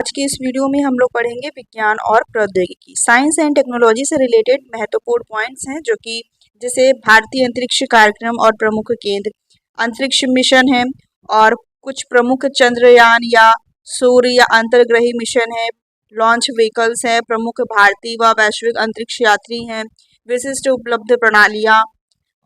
आज की इस वीडियो में हम लोग पढ़ेंगे विज्ञान और प्रौद्योगिकी। साइंस एंड टेक्नोलॉजी से रिलेटेड महत्वपूर्ण पॉइंट्स हैं जो कि जैसे भारतीय अंतरिक्ष कार्यक्रम और प्रमुख केंद्र, अंतरिक्ष मिशन है और कुछ प्रमुख चंद्रयान या सूर्य या अंतर्ग्रही मिशन है, लॉन्च व्हीकल्स हैं, प्रमुख भारतीय व वैश्विक अंतरिक्ष यात्री हैं, विशिष्ट उपलब्ध प्रणालियाँ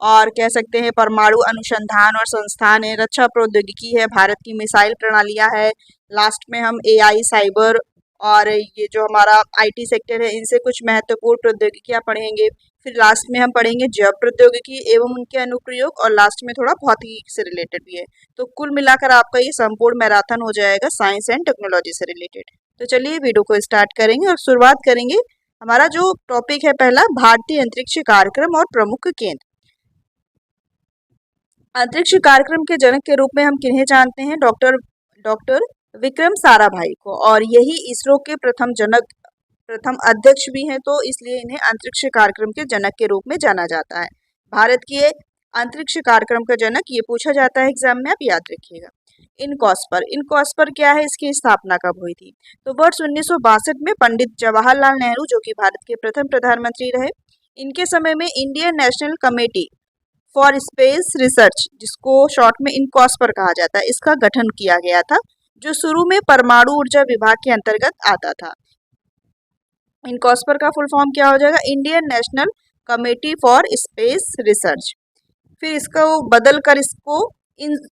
और कह सकते हैं परमाणु अनुसंधान और संस्थान है, रक्षा प्रौद्योगिकी है, भारत की मिसाइल प्रणालियाँ है, लास्ट में हम एआई, साइबर और ये जो हमारा आईटी सेक्टर है इनसे कुछ महत्वपूर्ण प्रौद्योगिकियाँ पढ़ेंगे। फिर लास्ट में हम पढ़ेंगे जैव प्रौद्योगिकी एवं उनके अनुप्रयोग और लास्ट में थोड़ा भौतिकी से रिलेटेड भी है। तो कुल मिलाकर आपका ये संपूर्ण मैराथन हो जाएगा साइंस एंड टेक्नोलॉजी से रिलेटेड। तो चलिए वीडियो को स्टार्ट करेंगे और शुरुआत करेंगे। हमारा जो टॉपिक है पहला, भारतीय अंतरिक्ष कार्यक्रम और प्रमुख केंद्र। अंतरिक्ष कार्यक्रम के जनक के रूप में हम किन्हें जानते हैं? डॉक्टर विक्रम साराभाई को, और यही इसरो के प्रथम अध्यक्ष भी हैं, तो इसलिए इन्हें अंतरिक्ष कार्यक्रम के जनक के रूप में जाना जाता है। भारत के अंतरिक्ष कार्यक्रम का जनक ये पूछा जाता है एग्जाम में, आप याद रखिएगा। इनकॉस्पर क्या है, इसकी स्थापना कब हुई थी? तो वर्ष 1962 में पंडित जवाहरलाल नेहरू, जो कि भारत के प्रथम प्रधानमंत्री रहे, इनके समय में Indian national committee for space research, जिसको शॉर्ट में इनकॉस्पर कहा जाता है, इसका गठन किया गया था, जो शुरू में परमाणु ऊर्जा विभाग के अंतर्गत आता था। इनकॉस्पर का फुल फॉर्म क्या हो जाएगा? Indian national committee for space research. फिर इसको बदल कर इसको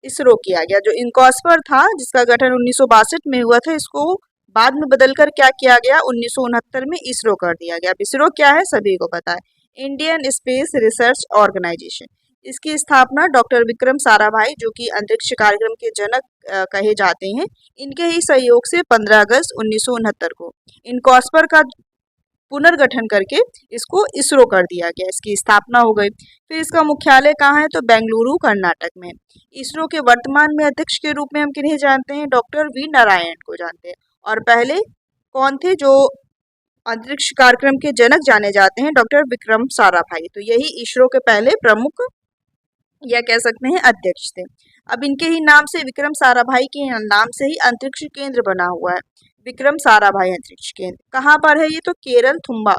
इसरो किया गया। जो इनकॉस्पर था जिसका गठन 1962 में हुआ था, इसको बाद में बदलकर क्या किया गया? 1969 में इसरो कर दिया गया। अब इसरो क्या है सभी को पता है, इंडियन स्पेस रिसर्च ऑर्गेनाइजेशन। इसकी स्थापना डॉक्टर विक्रम साराभाई, जो कि अंतरिक्ष कार्यक्रम के जनक कहे जाते हैं, इनके ही सहयोग से 15 अगस्त 1969 को इनकॉस्पर का पुनर्गठन करके इसको इसरो कर दिया गया। इसकी स्थापना हो गई। फिर इसका मुख्यालय कहाँ है? तो बेंगलुरु, कर्नाटक में। इसरो के वर्तमान में अध्यक्ष के रूप में हम किन्हें जानते हैं? डॉक्टर वी नारायण को जानते हैं। और पहले कौन थे जो अंतरिक्ष कार्यक्रम के जनक जाने जाते हैं? डॉक्टर विक्रम साराभाई। तो यही इसरो के पहले प्रमुख या कह सकते हैं अध्यक्ष थे। अब इनके ही नाम से, विक्रम साराभाई के नाम से ही अंतरिक्ष केंद्र बना हुआ है, विक्रम साराभाई अंतरिक्ष केंद्र। कहाँ पर है ये? तो केरल, थुम्बा,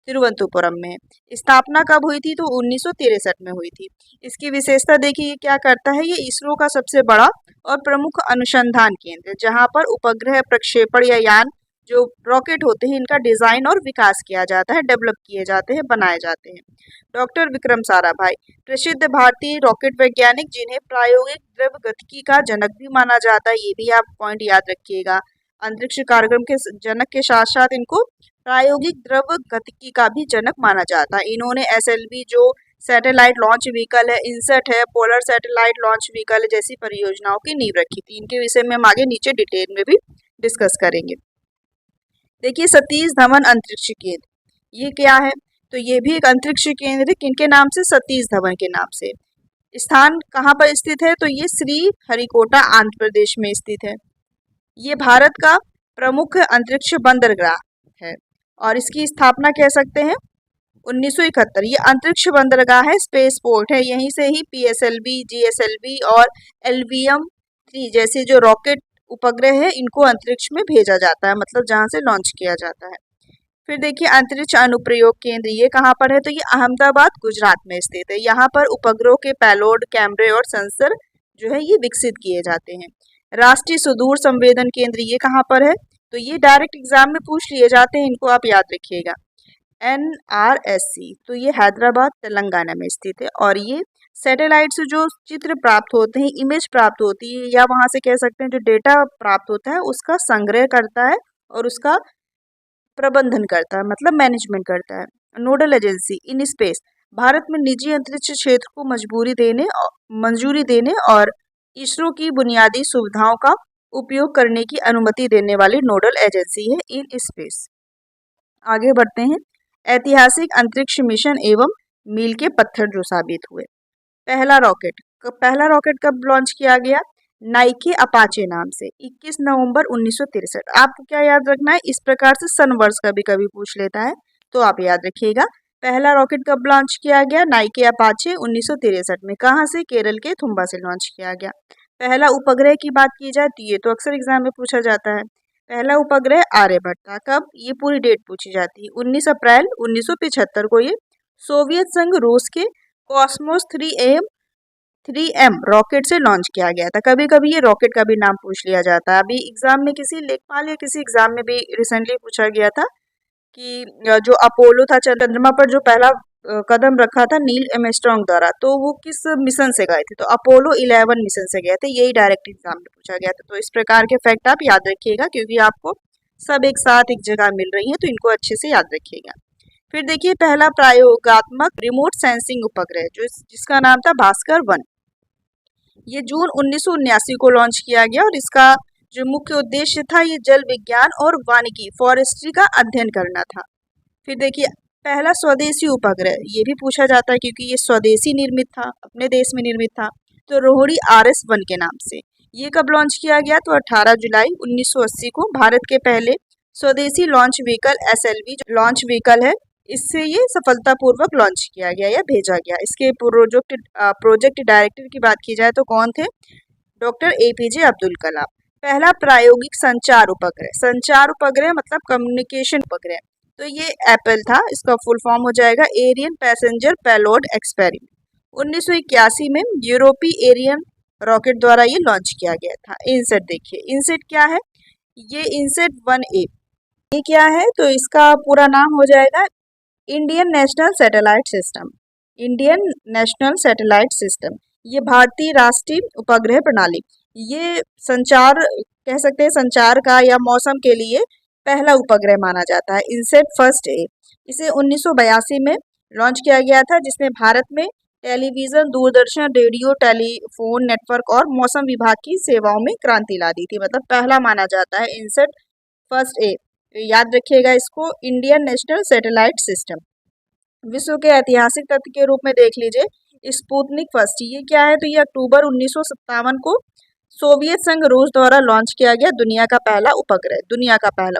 तिरुवनंतपुरम में। स्थापना कब हुई थी? तो 1963 में हुई थी। इसकी विशेषता देखिए, ये क्या करता है, ये इसरो का सबसे बड़ा और प्रमुख अनुसंधान केंद्र, जहाँ पर उपग्रह प्रक्षेपण या यान जो रॉकेट होते हैं इनका डिजाइन और विकास किया जाता है, डेवलप किए जाते हैं, बनाए जाते हैं। डॉक्टर विक्रम साराभाई प्रसिद्ध भारतीय रॉकेट वैज्ञानिक, जिन्हें प्रायोगिक द्रव गतिकी का जनक भी माना जाता है, ये भी आप पॉइंट याद रखिएगा। अंतरिक्ष कार्यक्रम के जनक के साथ साथ इनको प्रायोगिक द्रव गतिकी का भी जनक माना जाता है। इन्होंने SLV जो सैटेलाइट लॉन्च व्हीकल है, इनसेट है, पोलर सैटेलाइट लॉन्च व्हीकल जैसी परियोजनाओं की नींव रखी थी। इनके विषय में हम आगे नीचे डिटेल में भी डिस्कस करेंगे। देखिए, सतीश धवन अंतरिक्ष केंद्र, ये क्या है? तो ये भी एक अंतरिक्ष केंद्र है। किनके नाम से? सतीश धवन के नाम से। स्थान कहाँ पर स्थित है? तो ये श्री हरिकोटा, आंध्र प्रदेश में स्थित है। ये भारत का प्रमुख अंतरिक्ष बंदरगाह है और इसकी स्थापना कह सकते हैं 1971। ये अंतरिक्ष बंदरगाह है, स्पेस पोर्ट है। यहीं से ही PSLV, GSLV और LVM-3 जैसे जो रॉकेट उपग्रह है इनको अंतरिक्ष में भेजा जाता है, मतलब जहाँ से लॉन्च किया जाता है। फिर देखिए, अंतरिक्ष अनुप्रयोग केंद्र, ये कहाँ पर है? तो ये अहमदाबाद, गुजरात में स्थित है। यहाँ पर उपग्रहों के पेलोड, कैमरे और सेंसर जो है ये विकसित किए जाते हैं। राष्ट्रीय सुदूर संवेदन केंद्र, ये कहाँ पर है? तो ये डायरेक्ट एग्जाम में पूछ लिए जाते हैं, इनको आप याद रखिएगा। NRSC, तो ये हैदराबाद, तेलंगाना में स्थित है। और ये सैटेलाइट से जो चित्र प्राप्त होते हैं, इमेज प्राप्त होती है, या वहाँ से कह सकते हैं जो डेटा प्राप्त होता है उसका संग्रह करता है और उसका प्रबंधन करता है, मतलब मैनेजमेंट करता है। Nodal agency in space, Bharat में निजी अंतरिक्ष क्षेत्र को मंजूरी देने और इसरो की बुनियादी सुविधाओं का उपयोग करने की अनुमति देने वाली नोडल एजेंसी है इन स्पेस। आगे बढ़ते हैं। ऐतिहासिक अंतरिक्ष मिशन एवं मील के पत्थर जो साबित हुए। पहला रॉकेट कब लॉन्च किया गया? नाइके अपाचे नाम से, 21 नवंबर 1963। आपको क्या याद रखना है? इस प्रकार से सन वर्ष कभी कभी पूछ लेता है, तो आप याद रखिएगा। पहला रॉकेट कब लॉन्च किया गया? नाइके अपाचे 1963 में। कहाँ से? केरल के थुम्बा से लॉन्च किया गया। पहला उपग्रह की बात की जाए तो ये तो अक्सर एग्जाम में पूछा जाता है। पहला उपग्रह आर्यभट्ट था। कब? ये पूरी डेट पूछी जाती है। 19 अप्रैल 1975 को ये सोवियत संघ रूस के कॉस्मोस 3M रॉकेट से लॉन्च किया गया था। कभी कभी ये रॉकेट का भी नाम पूछ लिया जाता है। अभी एग्जाम में किसी लेखपाल या किसी एग्जाम में भी रिसेंटली पूछा गया था कि जो अपोलो था, चंद्रमा पर जो पहला कदम रखा था नील आर्मस्ट्रांग द्वारा, तो वो किस मिशन से गए थे? तो अपोलो 11 मिशन से गए थे। यही डायरेक्ट एग्जाम में पूछा गया था। तो इस प्रकार के फैक्ट आप याद रखिएगा, क्योंकि आपको सब एक साथ एक जगह मिल रही है, तो इनको अच्छे से याद रखिएगा। फिर देखिए पहला प्रयोगात्मक रिमोट सेंसिंग उपग्रह जिसका नाम था भास्कर 1, ये जून 1979 को लॉन्च किया गया और इसका जो मुख्य उद्देश्य था ये जल विज्ञान और वानिकी फॉरेस्ट्री का अध्ययन करना था। फिर देखिए पहला स्वदेशी उपग्रह, ये भी पूछा जाता है क्योंकि ये स्वदेशी निर्मित था, अपने देश में निर्मित था, तो रोहिणी RS-1 के नाम से। ये कब लॉन्च किया गया? तो 18 जुलाई 1980 को भारत के पहले स्वदेशी लॉन्च व्हीकल SLV जो लॉन्च व्हीकल है, इससे ये सफलतापूर्वक लॉन्च किया गया या भेजा गया। इसके प्रोजेक्ट डायरेक्टर की बात की जाए तो कौन थे? डॉक्टर APJ अब्दुल कलाम। पहला प्रायोगिक संचार उपग्रह मतलब कम्युनिकेशन उपग्रह, तो ये एप्पल था। इसका फुल फॉर्म हो जाएगा एरियन पैसेंजर पेलोड एक्सपेरिमेंट। 1981 में यूरोपीय एरियन रॉकेट द्वारा ये लॉन्च किया गया था। इनसेट देखिए, इनसेट क्या है? ये इनसेट 1A, ये क्या है? तो इसका पूरा नाम हो जाएगा Indian national satellite system. Indian national satellite system, ये भारतीय राष्ट्रीय उपग्रह प्रणाली, ये संचार कह सकते हैं, संचार का या मौसम के लिए पहला उपग्रह माना जाता है। इनसेट फर्स्ट ए, इसे 1982 में लॉन्च किया गया था, जिसने भारत में television, Doordarshan, radio, telephone network और मौसम विभाग की सेवाओं में क्रांति ला दी थी। मतलब पहला माना जाता है इनसेट फर्स्ट ए। याद रखिएगा इसको, इंडियन नेशनल सैटेलाइट सिस्टम। विश्व के ऐतिहासिक तथ्य के रूप में देख लीजिए स्पुतनिक फर्स्ट, ये क्या है? तो ये अक्टूबर 1957 को सोवियत संघ रूस द्वारा लॉन्च किया गया दुनिया का पहला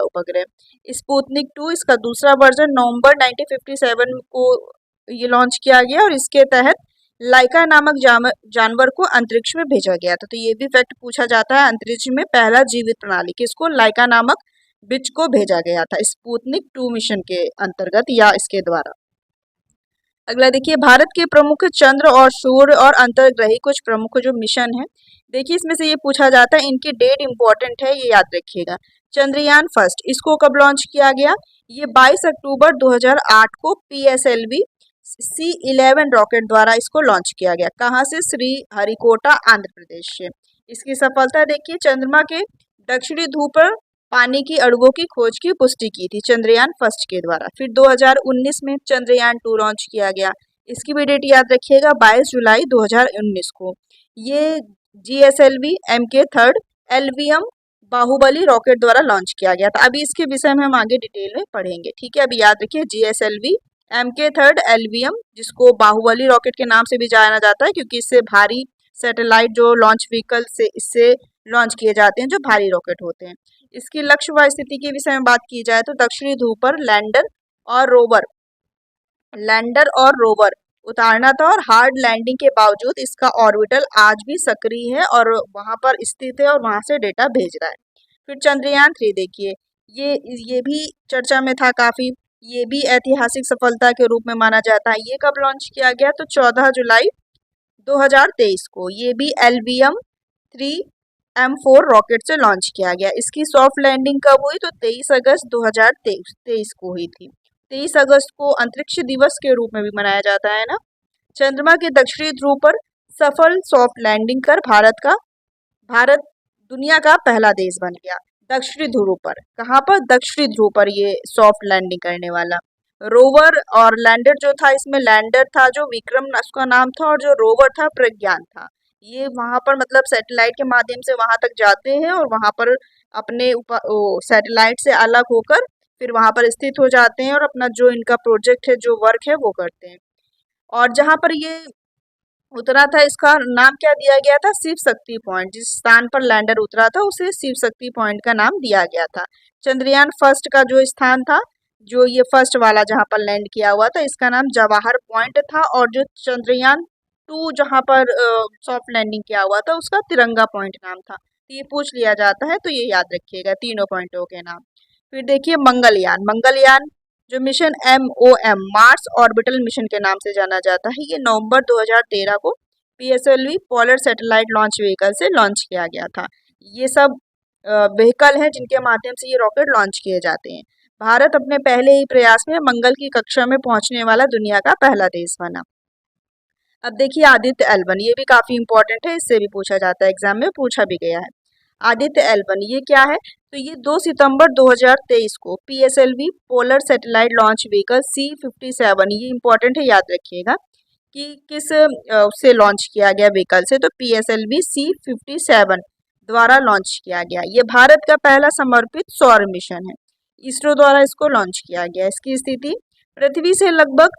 उपग्रह। स्पुतनिक 2, इसका दूसरा वर्जन नवंबर 1957 को ये लॉन्च किया गया और इसके तहत लाइका नामक जानवर को अंतरिक्ष में भेजा गया था। तो ये भी फैक्ट पूछा जाता है, अंतरिक्ष में पहला जीवित प्रणाली किसको? लाइका नामक बिच को भेजा गया था स्पुतनिक 2 मिशन के अंतर्गत या इसके द्वारा। अगला देखिए भारत के प्रमुख चंद्र और सूर्य और अंतर्ग्रही कुछ प्रमुख जो मिशन है, देखिए इसमें से ये पूछा जाता है, इनकी डेट इंपॉर्टेंट है, ये याद रखिएगा। चंद्रयान फर्स्ट, इसको कब लॉन्च किया गया? ये 22 अक्टूबर 2008 को PSLV C-11 रॉकेट द्वारा इसको लॉन्च किया गया। कहाँ से? श्री हरिकोटा आंध्र प्रदेश से। इसकी सफलता देखिए, चंद्रमा के दक्षिणी ध्रुव पर पानी की अणुओं की खोज की पुष्टि की थी चंद्रयान फर्स्ट के द्वारा। फिर 2019 में चंद्रयान 2 लॉन्च किया गया। इसकी भी डेट याद रखिएगा, 22 जुलाई 2019 को। ये GSLV MK3 LVM Bahubali rocket द्वारा लॉन्च किया गया था। अभी इसके विषय में हम आगे डिटेल में पढ़ेंगे, ठीक है। अभी याद रखिए GSLV MK3 LVM, जिसको बाहुबली रॉकेट के नाम से भी जाना जाता है, क्योंकि इससे भारी सैटेलाइट जो लॉन्च व्हीकल से इससे लॉन्च किए जाते हैं, जो भारी रॉकेट होते हैं। इसकी लक्ष्य व स्थिति के विषय में बात की जाए तो दक्षिणी ध्रुव पर लैंडर और रोवर उतारना था और हार्ड लैंडिंग के बावजूद इसका ऑर्बिटल आज भी सक्रिय है और वहां पर स्थित है और वहां से डेटा भेज रहा है। फिर चंद्रयान 3 देखिए, ये भी चर्चा में था काफी, ये भी ऐतिहासिक सफलता के रूप में माना जाता है। ये कब लॉन्च किया गया? तो 14 जुलाई 2023 को। ये भी LVM-3M4 रॉकेट से लॉन्च किया गया। इसकी सॉफ्ट लैंडिंग कब हुई? तो 23 अगस्त 2023 को हुई थी। 23 अगस्त को अंतरिक्ष दिवस के रूप में भी मनाया जाता है ना। चंद्रमा के दक्षिणी ध्रुव पर सफल सॉफ्ट लैंडिंग कर भारत दुनिया का पहला देश बन गया। दक्षिणी ध्रुव पर, कहाँ पर? दक्षिणी ध्रुव पर ये सॉफ्ट लैंडिंग करने वाला। रोवर और लैंडर जो था, इसमें लैंडर था जो विक्रम उसका नाम था और जो रोवर था प्रज्ञान था। ये वहां पर मतलब सैटेलाइट के माध्यम से वहां तक जाते हैं और वहां पर अपने सैटेलाइट से अलग होकर फिर वहां पर स्थित हो जाते हैं और अपना जो इनका प्रोजेक्ट है, जो वर्क है, वो करते हैं। और जहां पर ये उतरा था, इसका नाम क्या दिया गया था? शिव शक्ति पॉइंट। जिस स्थान पर लैंडर उतरा था उसे शिव शक्ति पॉइंट का नाम दिया गया था। चंद्रयान फर्स्ट का जो स्थान था, जो ये फर्स्ट वाला जहां पर लैंड किया हुआ था, इसका नाम जवाहर पॉइंट था। और जो चंद्रयान 2 जहां पर सॉफ्ट लैंडिंग किया हुआ था, उसका तिरंगा पॉइंट नाम था। ये पूछ लिया जाता है तो ये याद रखिएगा तीनों पॉइंटों के नाम। फिर देखिए मंगलयान। मंगलयान जो mission MOM Mars orbital mission के नाम से जाना जाता है, ये नवंबर 2013 को PSLV polar satellite launch vehicle से लॉन्च किया गया था। ये सब व्हीकल हैं जिनके माध्यम से ये रॉकेट लॉन्च किए जाते हैं। भारत अपने पहले ही प्रयास में मंगल की कक्षा में पहुंचने वाला दुनिया का पहला देश बना। अब देखिए आदित्य L1, ये भी काफी इंपॉर्टेंट है, इससे भी पूछा जाता है, एग्जाम में पूछा भी गया है। आदित्य L1 ये क्या है, तो ये 2 सितंबर 2023 को PSLV polar satellite launch vehicle C57, ये इंपॉर्टेंट है, याद रखिएगा कि किस से लॉन्च किया गया व्हीकल से, तो PSLV C57 द्वारा लॉन्च किया गया। ये भारत का पहला समर्पित सौर मिशन है, इसरो द्वारा इसको लॉन्च किया गया। इसकी स्थिति पृथ्वी से लगभग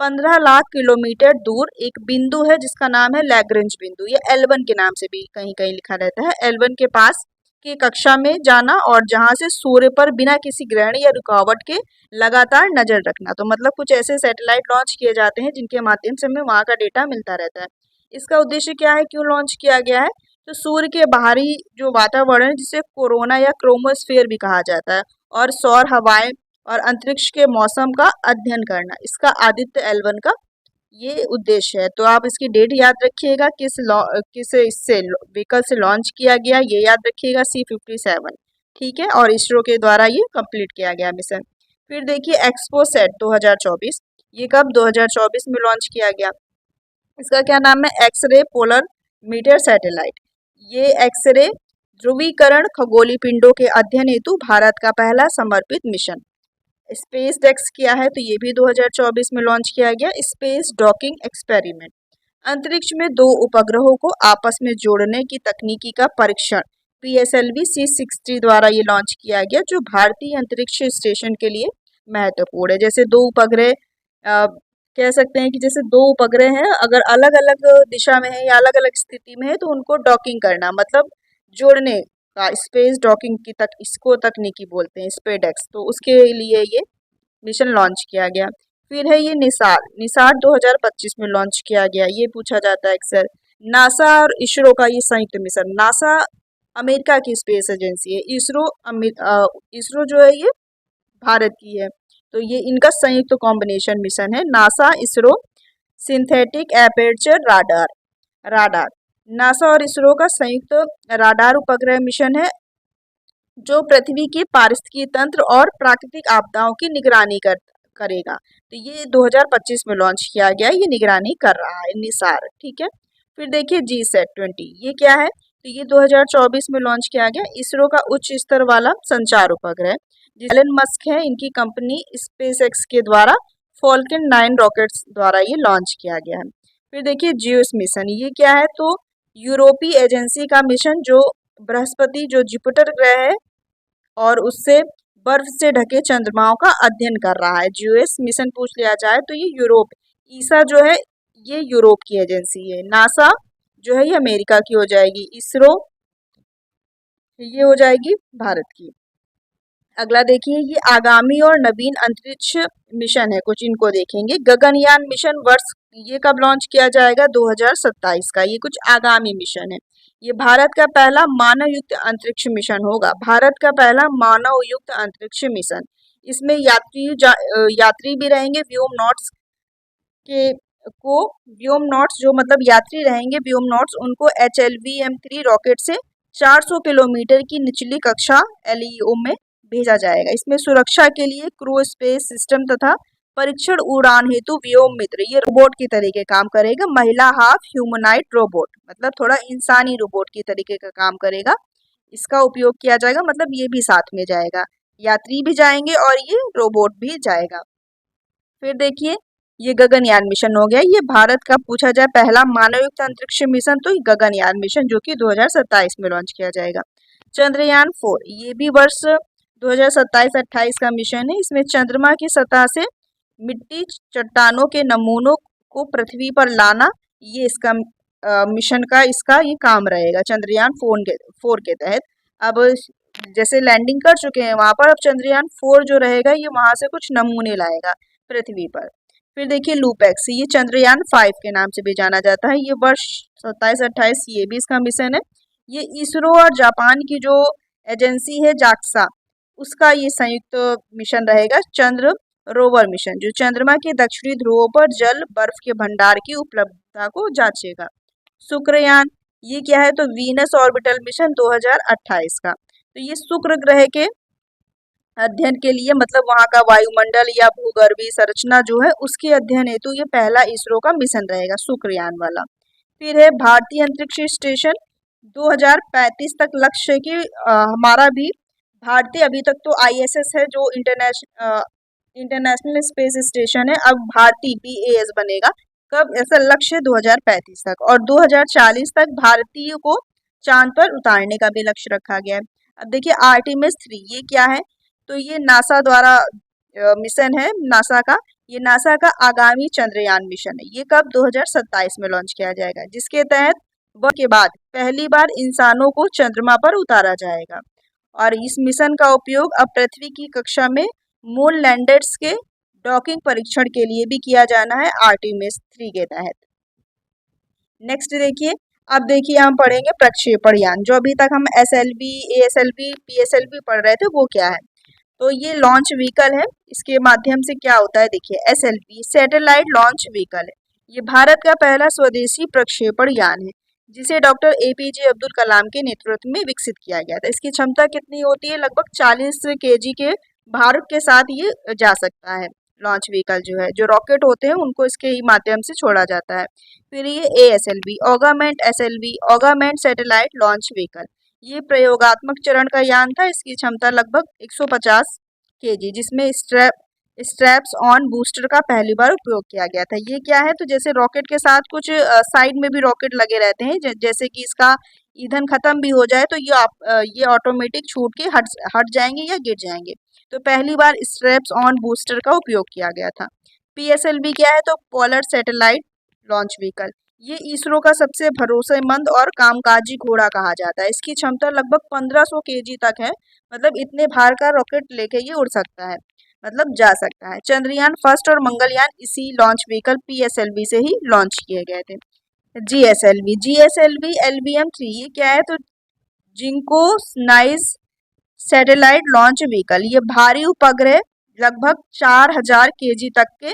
15 लाख किलोमीटर दूर एक बिंदु है जिसका नाम है लैग्रेंज बिंदु। ये L1 के नाम से भी कहीं कहीं लिखा रहता है। L1 के पास की कक्षा में जाना और जहां से सूर्य पर बिना किसी ग्रहण या रुकावट के लगातार नजर रखना। तो मतलब कुछ ऐसे सैटेलाइट लॉन्च किए जाते हैं जिनके माध्यम से हमें वहां का डेटा मिलता रहता है। इसका उद्देश्य क्या है, क्यों लॉन्च किया गया है, तो सूर्य के बाहरी जो वातावरण है जिसे कोरोना या क्रोमोस्फेयर भी कहा जाता है, और सौर हवाएं और अंतरिक्ष के मौसम का अध्ययन करना, इसका आदित्य L1 का ये उद्देश्य है। तो आप इसकी डेट याद रखिएगा, किस इससे व्हीकल से लॉन्च किया गया, ये याद रखिएगा C57, ठीक है। और इसरो के द्वारा ये कंप्लीट किया गया मिशन। फिर देखिए एक्सपोसैट 2024, ये कब 2024 में लॉन्च किया गया। इसका क्या नाम है, एक्सरे पोलर मीटर सैटेलाइट। ये एक्सरे ध्रुवीकरण खगोलीय पिंडों के अध्ययन हेतु भारत का पहला समर्पित मिशन। स्पेस डेक्स क्या है, तो ये भी 2024 में लॉन्च किया गया, स्पेस डॉकिंग एक्सपेरिमेंट। अंतरिक्ष में दो उपग्रहों को आपस में जोड़ने की तकनीकी का परीक्षण PSLV C60 द्वारा ये लॉन्च किया गया, जो भारतीय अंतरिक्ष स्टेशन के लिए महत्वपूर्ण है। जैसे दो उपग्रह कह सकते हैं कि जैसे दो उपग्रह हैं, अगर अलग अलग दिशा में है या अलग अलग स्थिति में है तो उनको डॉकिंग करना, मतलब जोड़ने का, स्पेस डॉकिंग की इसको तकनीकी बोलते हैं स्पेडेक्स। तो उसके लिए ये मिशन लॉन्च किया गया। फिर है ये निसार 2025 में लॉन्च किया गया, ये पूछा जाता है अक्सर। नासा और इसरो का ये संयुक्त मिशन, नासा अमेरिका की स्पेस एजेंसी है, इसरो जो है ये भारत की है। तो ये इनका संयुक्त कॉम्बिनेशन मिशन है, NASA ISRO synthetic aperture radar. NASA और इसरो का संयुक्त राडार उपग्रह मिशन है जो पृथ्वी के पारिस्थितिकी तंत्र और प्राकृतिक आपदाओं की निगरानी करेगा। तो ये 2025 में लॉन्च किया गया, ये निगरानी कर रहा है निसार, ठीक है। फिर देखिए GSAT-20, ये क्या है, तो ये 2024 में लॉन्च किया गया, इसरो का उच्च स्तर वाला संचार उपग्रह। एलन मस्क है, इनकी कंपनी SpaceX के द्वारा फॉल्कन 9 रॉकेट्स द्वारा ये लॉन्च किया गया है। फिर देखिए जियोस मिशन, ये क्या है, तो यूरोपीय एजेंसी का मिशन जो बृहस्पति जो जुपिटर ग्रह है और उससे बर्फ से ढके चंद्रमाओं का अध्ययन कर रहा है। जियोस मिशन पूछ लिया जाए तो ये यूरोप, ईसा जो है ये यूरोप की एजेंसी है, नासा जो है ये अमेरिका की हो जाएगी, इसरो ये हो जाएगी भारत की। अगला देखिए ये आगामी और नवीन अंतरिक्ष मिशन है, कुछ इनको देखेंगे। गगनयान मिशन वर्ष ये कब लॉन्च किया जाएगा, 2027 का, ये कुछ आगामी मिशन है। ये भारत का पहला मानव युक्त अंतरिक्ष मिशन होगा, भारत का पहला मानव युक्त अंतरिक्ष मिशन। इसमें यात्री भी रहेंगे, व्योमनॉट्स जो मतलब यात्री रहेंगे व्योमनॉट्स, उनको HLVM-3 रॉकेट से 400 किलोमीटर की निचली कक्षा LEO में भेजा जाएगा। इसमें सुरक्षा के लिए क्रू स्पेस सिस्टम तथा परीक्षण उड़ान हेतु व्योम मित्र, ये रोबोट की तरीके काम करेगा, महिला हाफ ह्यूमनाइड रोबोट, मतलब थोड़ा इंसानी रोबोट की तरीके का काम करेगा, इसका उपयोग किया जाएगा, मतलब ये भी साथ में जाएगा, यात्री भी जाएंगे और ये रोबोट भी जाएगा। फिर देखिए ये गगनयान मिशन हो गया, ये भारत का पूछा जाए पहला मानवयुक्त अंतरिक्ष मिशन, तो गगनयान मिशन जो कि 2027 में लॉन्च किया जाएगा। चंद्रयान 4, ये भी वर्ष 2027-28 का मिशन है। इसमें चंद्रमा की सतह से मिट्टी चट्टानों के नमूनों को पृथ्वी पर लाना, ये इसका मिशन का इसका ये काम रहेगा चंद्रयान 4 के तहत। अब जैसे लैंडिंग कर चुके हैं वहां पर, अब चंद्रयान 4 जो रहेगा ये वहां से कुछ नमूने लाएगा पृथ्वी पर। फिर देखिए लूपैक्स, ये चंद्रयान 5 के नाम से भी जाना जाता है, ये वर्ष 27-28 ये भी इसका मिशन है। ये इसरो और जापान की जो एजेंसी है जाक्सा, उसका ये संयुक्त मिशन रहेगा चंद्र रोवर मिशन, जो चंद्रमा के दक्षिणी ध्रुवों पर जल बर्फ के भंडार की उपलब्धता को जांचेगा। शुक्रयान, ये क्या है, तो वीनस ऑर्बिटल मिशन 2028 का। तो ये शुक्र ग्रह के अध्ययन के लिए, मतलब वहाँ का वायुमंडल या भूगर्भीय संरचना जो है उसके अध्ययन हेतु ये पहला इसरो का मिशन रहेगा, शुक्रयान वाला। फिर है भारतीय अंतरिक्ष स्टेशन, 2035 तक लक्ष्य है कि हमारा भी भारतीय, अभी तक तो ISS है जो इंटरनेशनल स्पेस स्टेशन है, अब भारतीय BAS बनेगा। कब, ऐसा लक्ष्य 2035 तक, और 2040 तक भारतीय को चांद पर उतारने का भी लक्ष्य रखा गया है। अब देखिए आर्टेमिस 3, ये क्या है, तो ये नासा द्वारा मिशन है, नासा का। ये नासा का आगामी चंद्रयान मिशन है। ये कब, 2027 में लॉन्च किया जाएगा, जिसके तहत वर्ष के बाद पहली बार इंसानों को चंद्रमा पर उतारा जाएगा। और इस मिशन का उपयोग अब पृथ्वी की कक्षा में मून लैंडर्स के डॉकिंग परीक्षण के लिए भी किया जाना है आर्टेमिस 3 के तहत। नेक्स्ट देखिए, अब देखिए हम पढ़ेंगे प्रक्षेपण यान, जो अभी तक हम SLV, ASLV, PSLV पढ़ रहे थे, वो क्या है। तो ये लॉन्च व्हीकल है, इसके माध्यम से क्या होता है, देखिए SLV सैटेलाइट लॉन्च व्हीकल है। ये भारत का पहला स्वदेशी प्रक्षेपण यान है, जिसे डॉक्टर APJ अब्दुल कलाम के नेतृत्व में विकसित किया गया था। इसकी क्षमता कितनी होती है, लगभग 40 kg के भार के साथ ये जा सकता है। लॉन्च व्हीकल जो है, जो रॉकेट होते हैं उनको इसके ही माध्यम से छोड़ा जाता है। फिर ये ASLV augmented SLV augmented satellite launch vehicle, ये प्रयोगात्मक चरण का यान था। इसकी क्षमता लगभग 150 kg, जिसमें स्ट्रैप्स ऑन बूस्टर का पहली बार उपयोग किया गया था। ये क्या है, तो जैसे रॉकेट के साथ कुछ साइड में भी रॉकेट लगे रहते हैं, जैसे कि इसका ईंधन खत्म भी हो जाए तो ये ऑटोमेटिक छूट के हट जाएंगे या गिर जाएंगे। तो पहली बार स्ट्रैप्स ऑन बूस्टर का उपयोग किया गया था। PSLV क्या है, तो पोलर सैटेलाइट लॉन्च व्हीकल, ये इसरो का सबसे भरोसेमंद और कामकाजी घोड़ा कहा जाता है। इसकी क्षमता लगभग 1500 kg तक है, मतलब इतने भार का रॉकेट लेके ये उड़ सकता है, मतलब जा सकता है। चंद्रयान फर्स्ट और मंगलयान इसी लॉन्च व्हीकल PSLV से ही लॉन्च किए गए थे। GSLV LVM-3, ये क्या है, तो geosynchronous satellite launch vehicle, ये भारी उपग्रह लगभग 4000 kg तक के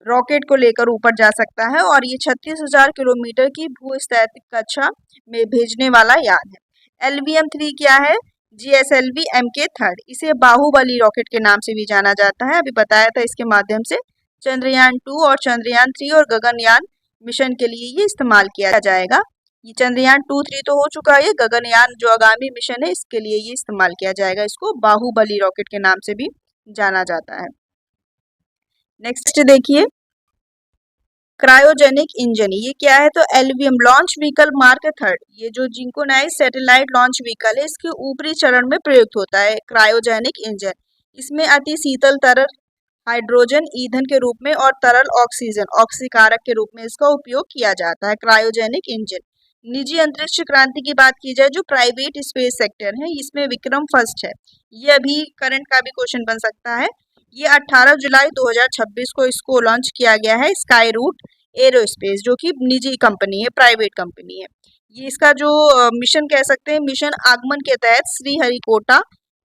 रॉकेट को लेकर ऊपर जा सकता है, और ये 36,000 किलोमीटर की भूस्थैतिक कक्षा में भेजने वाला यान है। LVM-3 क्या है, GSLV MK3, इसे बाहुबली रॉकेट के नाम से भी जाना जाता है, अभी बताया था। इसके माध्यम से चंद्रयान 2 और चंद्रयान 3 और गगनयान मिशन के लिए ये इस्तेमाल किया जाएगा। ये चंद्रयान 2-3 तो हो चुका है, गगनयान जो आगामी मिशन है इसके लिए ये इस्तेमाल किया जाएगा। इसको बाहुबली रॉकेट के नाम से भी जाना जाता है। नेक्स्ट देखिए क्रायोजेनिक इंजन, ये क्या है, तो LVM लॉन्च व्हीकल मार्क 3, ये जो जिंकोनाइज सैटेलाइट लॉन्च व्हीकल है इसके ऊपरी चरण में प्रयुक्त होता है क्रायोजेनिक इंजन। इसमें अति शीतल तरल हाइड्रोजन ईंधन के रूप में और तरल ऑक्सीजन ऑक्सीकारक के रूप में इसका उपयोग किया जाता है, क्रायोजेनिक इंजन। निजी अंतरिक्ष क्रांति की बात की जाए, जो प्राइवेट स्पेस सेक्टर है, इसमें विक्रम फर्स्ट है। ये अभी करंट का भी क्वेश्चन बन सकता है। ये 18 जुलाई 2026 को इसको लॉन्च किया गया है, स्काई रूट एरोस्पेस, जो कि निजी कंपनी है, प्राइवेट कंपनी है। ये इसका जो मिशन कह सकते हैं, मिशन आगमन के तहत श्रीहरिकोटा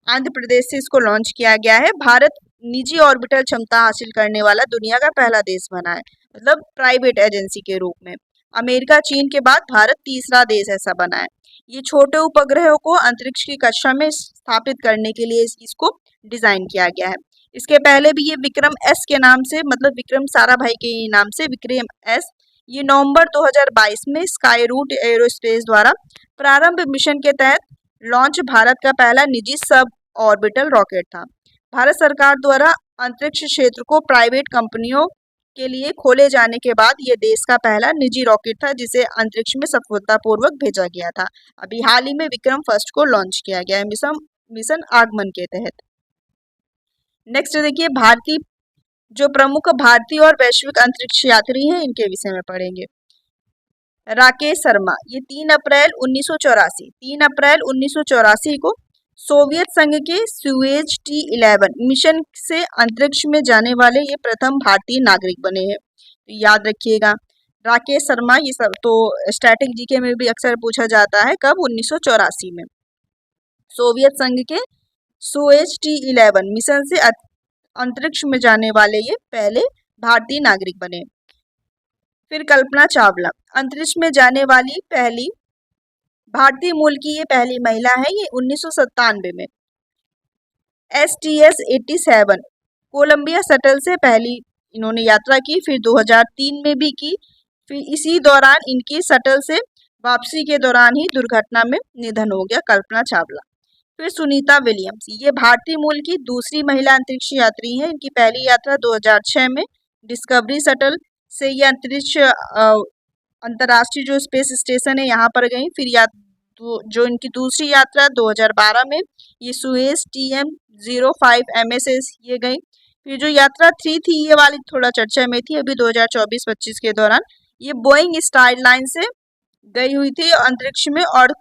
आंध्र प्रदेश से इसको लॉन्च किया गया है। भारत निजी ऑर्बिटल क्षमता हासिल करने वाला दुनिया का पहला देश बना है, मतलब प्राइवेट एजेंसी के रूप में। अमेरिका चीन के बाद भारत तीसरा देश ऐसा बना है। ये छोटे उपग्रहों को अंतरिक्ष की कक्षा में स्थापित करने के लिए इसको डिजाइन किया गया है। इसके पहले भी ये विक्रम एस के नाम से, मतलब विक्रम साराभाई के नाम से विक्रम एस, ये नवंबर 2022 में स्काई रूट एरोस्पेस द्वारा प्रारंभ मिशन के तहत लॉन्च भारत का पहला निजी सब ऑर्बिटल रॉकेट था। भारत सरकार द्वारा अंतरिक्ष क्षेत्र को प्राइवेट कंपनियों के लिए खोले जाने के बाद यह देश का पहला निजी रॉकेट था, जिसे अंतरिक्ष में सफलतापूर्वक भेजा गया था। अभी हाल ही में विक्रम फर्स्ट को लॉन्च किया गया है मिशन आगमन के तहत। नेक्स्ट देखिए भारतीय, जो प्रमुख भारतीय और वैश्विक अंतरिक्ष यात्री हैं इनके विषय में पढ़ेंगे। राकेश शर्मा, ये 3 अप्रैल 1984 को सोवियत संघ के सुएज T11 मिशन से अंतरिक्ष में जाने वाले ये प्रथम भारतीय नागरिक बने हैं, तो याद रखिएगा। राकेश शर्मा, ये सब तो स्टैटिक जीके में भी अक्सर पूछा जाता है। कब? 1984 में। सोवियत संघ के सुएज T11 मिशन से अंतरिक्ष में जाने वाले ये पहले भारतीय नागरिक बने। फिर कल्पना चावला, अंतरिक्ष में जाने वाली पहली भारतीय मूल की ये पहली महिला है। ये 1997 में। STS-87 कोलंबिया शटल से पहली इन्होंने यात्रा की, फिर 2003 में भी की। फिर इसी दौरान इनकी शटल से वापसी के दौरान ही दुर्घटना में निधन हो गया कल्पना चावला। फिर सुनीता विलियम्स, ये भारतीय मूल की दूसरी महिला अंतरिक्ष यात्री हैं। इनकी पहली यात्रा 2006 में डिस्कवरी शटल से ये अंतरिक्ष अंतर्राष्ट्रीय जो स्पेस स्टेशन है यहाँ पर गई। फिर जो इनकी दूसरी यात्रा 2012 में ये सुएज TM-05 MSS ये गई। फिर जो यात्रा 3 थी ये वाली थोड़ा चर्चा में थी अभी 2024-25 के दौरान, ये बोइंग स्टारलाइन से गई हुई थी अंतरिक्ष में, और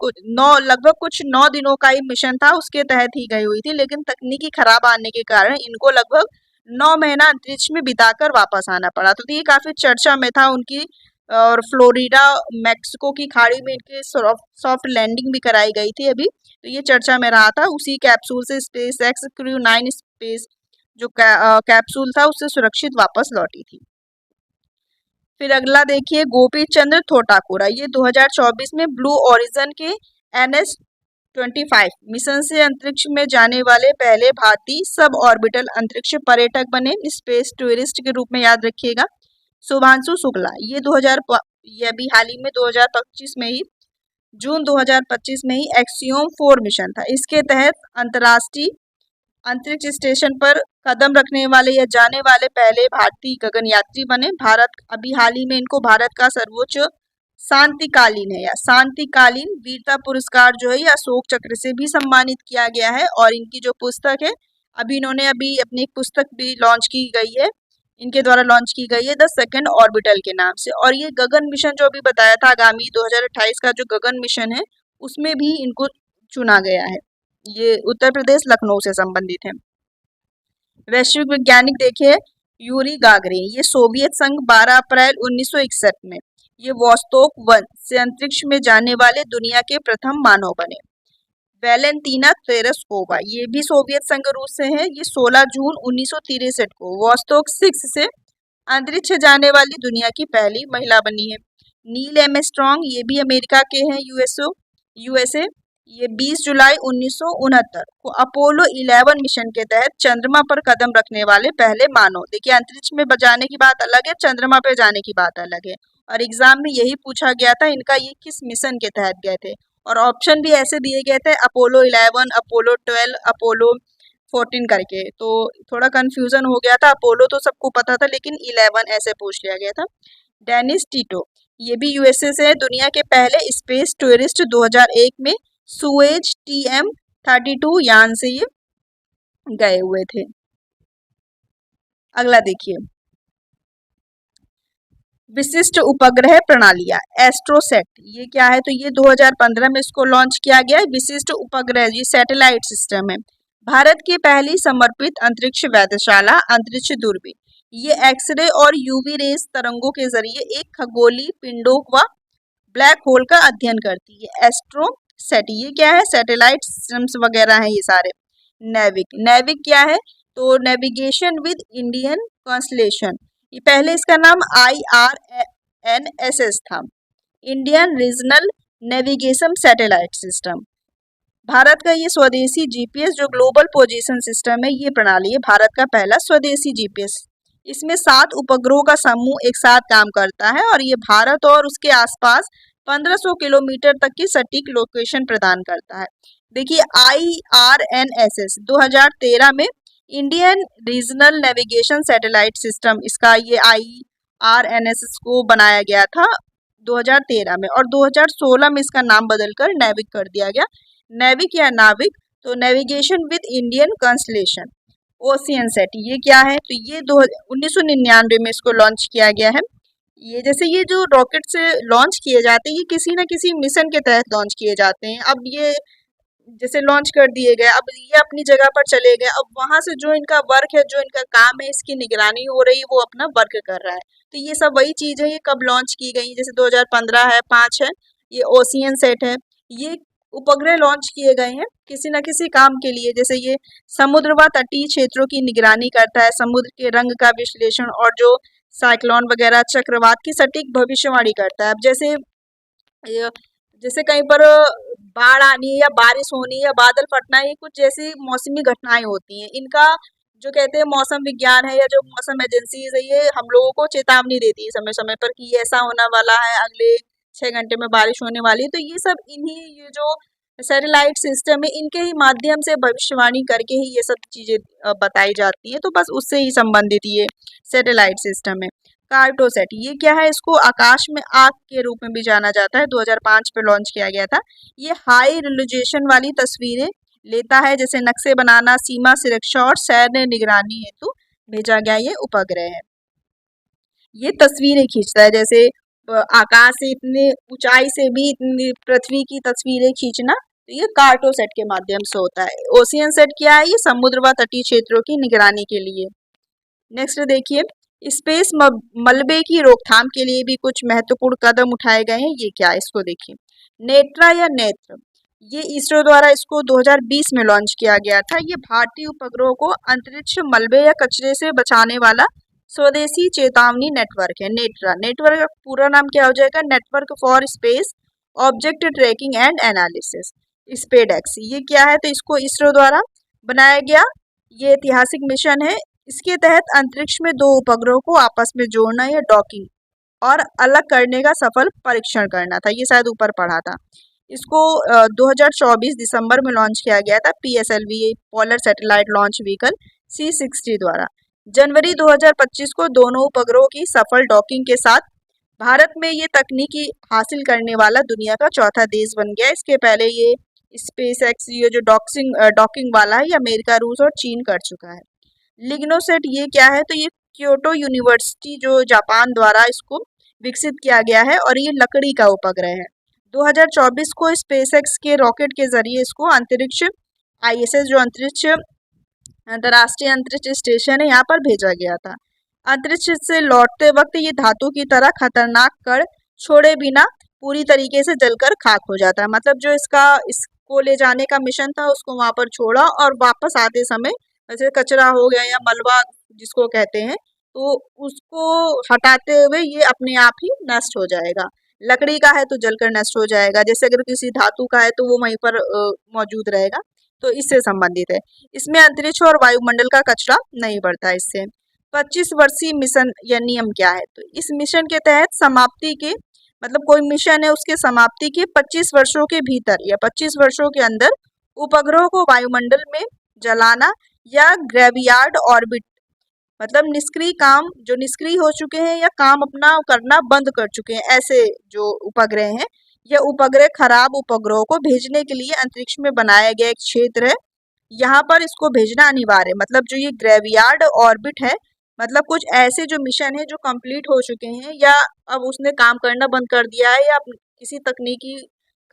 लगभग कुछ 9 दिनों का ही मिशन था, उसके तहत ही गई हुई थी। लेकिन तकनीकी खराब आने के कारण इनको लगभग 9 महीना अंतरिक्ष में बिताकर वापस आना पड़ा। तो ये काफी चर्चा में था उनकी, और फ्लोरिडा मैक्सिको की खाड़ी में इनकी सॉफ्ट लैंडिंग भी कराई गई थी अभी, तो ये चर्चा में रहा था। उसी कैप्सूल से SpaceX Crew 9 स्पेस जो कैप्सूल था उससे सुरक्षित वापस लौटी थी। फिर अगला देखिए गोपी चंद्र थोटाकुरा, ये 2024 में ब्लू ओरिजिन के NS-25 मिशन से अंतरिक्ष में जाने वाले पहले भारतीय सब ऑर्बिटल अंतरिक्ष पर्यटक बने, स्पेस टूरिस्ट के रूप में याद रखिएगा। शुभांशु शुक्ला, ये अभी हाल ही में 2025 में ही जून 2025 में ही एक्सियोम 4 मिशन था। इसके तहत अंतर्राष्ट्रीय अंतरिक्ष स्टेशन पर कदम रखने वाले या जाने वाले पहले भारतीय गगन यात्री बने। भारत अभी हाल ही में इनको भारत का सर्वोच्च शांतिकालीन है या शांतिकालीन वीरता पुरस्कार जो है या अशोक चक्र से भी सम्मानित किया गया है। और इनकी जो पुस्तक है इन्होंने अपनी एक पुस्तक भी लॉन्च की गई है, इनके द्वारा लॉन्च की गई है द सेकंड ऑर्बिटल के नाम से। और ये गगन मिशन जो अभी बताया था आगामी 2028 का जो गगन मिशन है उसमें भी इनको चुना गया है। ये उत्तर प्रदेश लखनऊ से संबंधित है। वैश्विक वैज्ञानिक देखिए यूरी गागरिन, ये सोवियत संघ 12 अप्रैल 1961 में ये वोस्तोक 1 से अंतरिक्ष में जाने वाले दुनिया के प्रथम मानव बने। वैलेंटीना तेरेस्कोवा, ये भी सोवियत संघ रूस से हैं। ये 16 जून 1963 को वोस्तोक 6 से अंतरिक्ष जाने वाली दुनिया की पहली महिला बनी है। नील आर्मस्ट्रांग, ये भी अमेरिका के हैं, यूएसए, ये 20 जुलाई 1969 को अपोलो 11 मिशन के तहत चंद्रमा पर कदम रखने वाले पहले मानव। देखिए अंतरिक्ष में जाने की बात अलग है, चंद्रमा पर जाने की बात अलग है। और एग्जाम में यही पूछा गया था इनका ये किस मिशन के तहत गए थे, और ऑप्शन भी ऐसे दिए गए थे अपोलो 11, अपोलो 12, अपोलो 14 करके। तो थोड़ा कंफ्यूजन हो गया था, अपोलो तो सबको पता था लेकिन 11 ऐसे पूछ लिया गया था। डेनिस टिटो, ये भी यूएसए से है, दुनिया के पहले स्पेस टूरिस्ट 2001 में सुएज TM-32 यान से ये गए हुए थे। अगला देखिए विशिष्ट उपग्रह प्रणालियां एस्ट्रोसेट, ये क्या है? तो ये 2015 में इसको लॉन्च किया गया है। विशिष्ट उपग्रह ये सैटेलाइट सिस्टम है। भारत की पहली समर्पित अंतरिक्ष वेधशाला अंतरिक्ष दूरबीन, ये एक्सरे और यूवी रेस तरंगों के जरिए एक खगोलीय पिंडों व ब्लैक होल का अध्ययन करती है। एस्ट्रोसेट ये क्या है? सैटेलाइट सिस्टम्स वगैरह हैं ये सारे। नेविक क्या है? तो नेविगेशन विद इंडियन कॉन्स्टलेशन, ये पहले इसका नाम IRNSS था, Indian regional navigation satellite system. Bharat का ये स्वदेशी जीपीएस जो ग्लोबल पोजीशन सिस्टम है, ये प्रणाली है भारत का पहला स्वदेशी जीपीएस। इसमें 7 उपग्रहों का समूह एक साथ काम करता है और ये भारत और उसके आसपास 1500 किलोमीटर तक की सटीक लोकेशन प्रदान करता है। देखिए IRNSS 2013 में Indian regional navigation satellite system, इसका ये IRNSS को बनाया गया था 2013 में, और 2016 में इसका नाम बदलकर नेविक कर दिया गया। नेविक या नाविक, तो नेविगेशन विद इंडियन कॉन्स्टलेशन। ओशियनसेट ये क्या है? तो ये 1999 में इसको लॉन्च किया गया है। ये जैसे ये जो रॉकेट से लॉन्च किए जाते हैं ये किसी न किसी मिशन के तहत लॉन्च किए जाते हैं। अब ये जैसे लॉन्च कर दिए गए, अब ये अपनी जगह पर चले गए, अब वहां से जो इनका वर्क है, जो इनका काम है, इसकी निगरानी हो रही है, वो अपना वर्क कर रहा है। तो ये सब वही चीज है, ये कब लॉन्च की गई, जैसे 2015 है, 5 है, ये ओशियन सेट है, ये उपग्रह लॉन्च किए गए हैं किसी न किसी काम के लिए। जैसे ये समुद्र व तटीय क्षेत्रों की निगरानी करता है, समुद्र के रंग का विश्लेषण और जो साइक्लोन वगैरह चक्रवात की सटीक भविष्यवाणी करता है। अब ये- जैसे कहीं पर बाढ़ आनी या बारिश होनी या बादल फटना, ये कुछ जैसी मौसमी घटनाएं होती हैं, इनका जो कहते हैं मौसम विज्ञान है या जो मौसम एजेंसी है, ये हम लोगों को चेतावनी देती है समय समय पर कि ये ऐसा होने वाला है, अगले 6 घंटे में बारिश होने वाली है। तो ये सब इन्हीं ये जो सैटेलाइट सिस्टम है, इनके ही माध्यम से भविष्यवाणी करके ही ये सब चीजें बताई जाती है। तो बस उससे ही संबंधित ये सैटेलाइट सिस्टम है। कार्टोसैट ये क्या है, इसको आकाश में आग के रूप में भी जाना जाता है, 2005 पे लॉन्च किया गया था। ये हाई रिजोल्यूशन वाली तस्वीरें लेता है, जैसे नक्शे बनाना, सीमा सुरक्षा और सैन्य निगरानी हेतु भेजा गया ये उपग्रह है। ये तस्वीरें खींचता है, जैसे आकाश से इतने ऊंचाई से भी इतनी पृथ्वी की तस्वीरें खींचना, तो ये कार्टोसैट के माध्यम से होता है। ओशियन सेट क्या है, ये समुद्र व तटीय क्षेत्रों की निगरानी के लिए। नेक्स्ट देखिए, स्पेस मलबे की रोकथाम के लिए भी कुछ महत्वपूर्ण कदम उठाए गए हैं। ये क्या है, इसको देखिए, नेत्रा या नेत्र, ये इसरो द्वारा इसको 2020 में लॉन्च किया गया था। ये भारतीय उपग्रहों को अंतरिक्ष मलबे या कचरे से बचाने वाला स्वदेशी चेतावनी नेटवर्क है। नेत्रा नेटवर्क का पूरा नाम क्या हो जाएगा, network for space object tracking and analysis, SpaDeX. ये क्या है, तो इसको इसरो द्वारा बनाया गया ये ऐतिहासिक मिशन है। इसके तहत अंतरिक्ष में दो उपग्रहों को आपस में जोड़ना या डॉकिंग और अलग करने का सफल परीक्षण करना था। ये शायद ऊपर पढ़ा था। इसको 2024 दिसंबर में लॉन्च किया गया था PSLV polar satellite launch vehicle C60 द्वारा। जनवरी 2025 को दोनों उपग्रहों की सफल डॉकिंग के साथ भारत में ये तकनीकी हासिल करने वाला दुनिया का चौथा देश बन गया। इसके पहले ये SpaceX ये जो डॉकिंग वाला है, ये अमेरिका, रूस और चीन कर चुका है। लिग्नोसेट ये क्या है, तो ये क्योटो यूनिवर्सिटी जो जापान द्वारा इसको विकसित किया गया है और ये लकड़ी का उपग्रह है। 2024 को स्पेसएक्स के रॉकेट के जरिए इसको अंतरिक्ष ISS जो अंतर्राष्ट्रीय अंतरिक्ष स्टेशन है, यहाँ पर भेजा गया था। अंतरिक्ष से लौटते वक्त ये धातु की तरह खतरनाक कण छोड़े बिना पूरी तरीके से जलकर खाक हो जाता है। मतलब जो इसको ले जाने का मिशन था, उसको वहां पर छोड़ा और वापस आते समय जैसे कचरा हो गया या मलबा जिसको कहते हैं, तो उसको हटाते हुए ये अपने आप ही नष्ट हो जाएगा। लकड़ी का है तो जलकर नष्ट हो जाएगा, जैसे अगर किसी धातु का है तो वो वहीं पर मौजूद रहेगा। तो इससे संबंधित है। इसमें अंतरिक्ष और वायुमंडल का कचरा नहीं बढ़ता है इससे। 25 वर्षीय मिशन या नियम क्या है, तो इस मिशन के तहत समाप्ति के मतलब कोई मिशन है, उसके समाप्ति के 25 वर्षों के भीतर या 25 वर्षों के अंदर उपग्रहों को वायुमंडल में जलाना या ग्रेवियार्ड ऑर्बिट मतलब निष्क्रिय काम जो निष्क्रिय हो चुके हैं या काम अपना करना बंद कर चुके हैं, ऐसे जो उपग्रह हैं, यह उपग्रह खराब उपग्रहों को भेजने के लिए अंतरिक्ष में बनाया गया एक क्षेत्र है। यहाँ पर इसको भेजना अनिवार्य है। मतलब जो ये ग्रेवियार्ड ऑर्बिट है, मतलब कुछ ऐसे जो मिशन है जो कंप्लीट हो चुके हैं या अब उसने काम करना बंद कर दिया है या किसी तकनीकी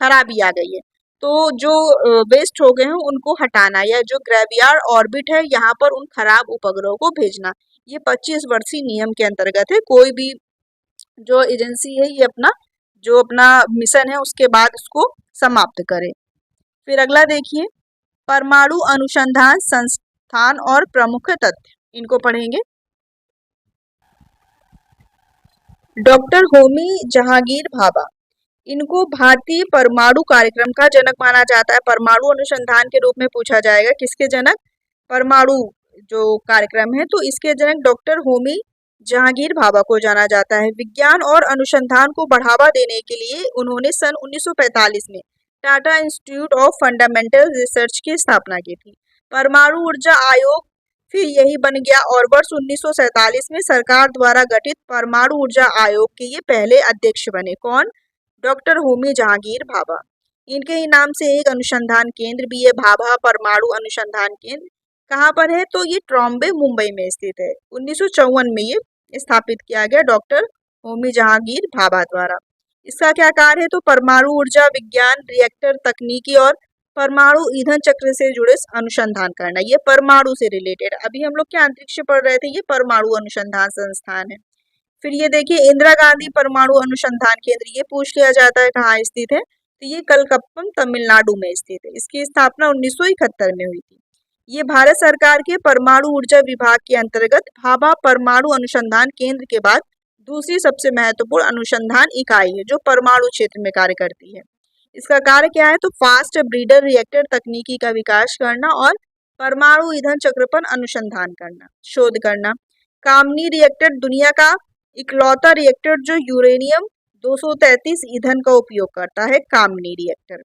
खराबी आ गई है, तो जो वेस्ट हो गए हैं उनको हटाना या जो ग्रेवियार्ड ऑर्बिट है, यहाँ पर उन खराब उपग्रहों को भेजना। ये 25 वर्षीय नियम के अंतर्गत है। कोई भी जो एजेंसी है ये अपना मिशन है उसके बाद उसको समाप्त करे। फिर अगला देखिए, परमाणु अनुसंधान संस्थान और प्रमुख तथ्य, इनको पढ़ेंगे। डॉक्टर होमी जहांगीर भाभा, इनको भारतीय परमाणु कार्यक्रम का जनक माना जाता है। परमाणु अनुसंधान के रूप में पूछा जाएगा किसके जनक, परमाणु जो कार्यक्रम है, तो इसके जनक डॉक्टर होमी जहांगीर भाभा को जाना जाता है। विज्ञान और अनुसंधान को बढ़ावा देने के लिए उन्होंने सन 1945 में Tata institute of fundamental research की स्थापना की थी। परमाणु ऊर्जा आयोग फिर यही बन गया और वर्ष 1947 में सरकार द्वारा गठित परमाणु ऊर्जा आयोग के ये पहले अध्यक्ष बने। कौन, डॉक्टर होमी जहांगीर भाभा। इनके ही नाम से एक अनुसंधान केंद्र भी है, भाभा परमाणु अनुसंधान केंद्र। कहाँ पर है, तो ये ट्रॉम्बे मुंबई में स्थित है। 1954 में ये स्थापित किया गया डॉक्टर होमी जहांगीर भाभा द्वारा। इसका क्या कार्य है, तो परमाणु ऊर्जा विज्ञान, रिएक्टर तकनीकी और परमाणु ईंधन चक्र से जुड़े अनुसंधान करना, ये परमाणु से रिलेटेड। अभी हम लोग क्या अंतरिक्ष पढ़ रहे थे, ये परमाणु अनुसंधान संस्थान है। फिर ये देखिए इंदिरा गांधी परमाणु अनुसंधान केंद्र, ये पूछ लिया जाता है कहाँ स्थित है, तो ये कलकप्पम तमिलनाडु में स्थित है। इसकी स्थापना 1971 में हुई थी। ये भारत सरकार के परमाणु ऊर्जा विभाग के अंतर्गत भाभा परमाणु अनुसंधान केंद्र के बाद दूसरी सबसे महत्वपूर्ण अनुसंधान इकाई है जो परमाणु क्षेत्र में कार्य करती है। इसका कार्य क्या है, तो फास्ट ब्रीडर रिएक्टर तकनीकी का विकास करना और परमाणु ईंधन चक्र पर अनुसंधान करना, शोध करना। कामनी रिएक्टर दुनिया का इकलौता रिएक्टर जो यूरेनियम 233 ईंधन का उपयोग करता है, कामनी रिएक्टर।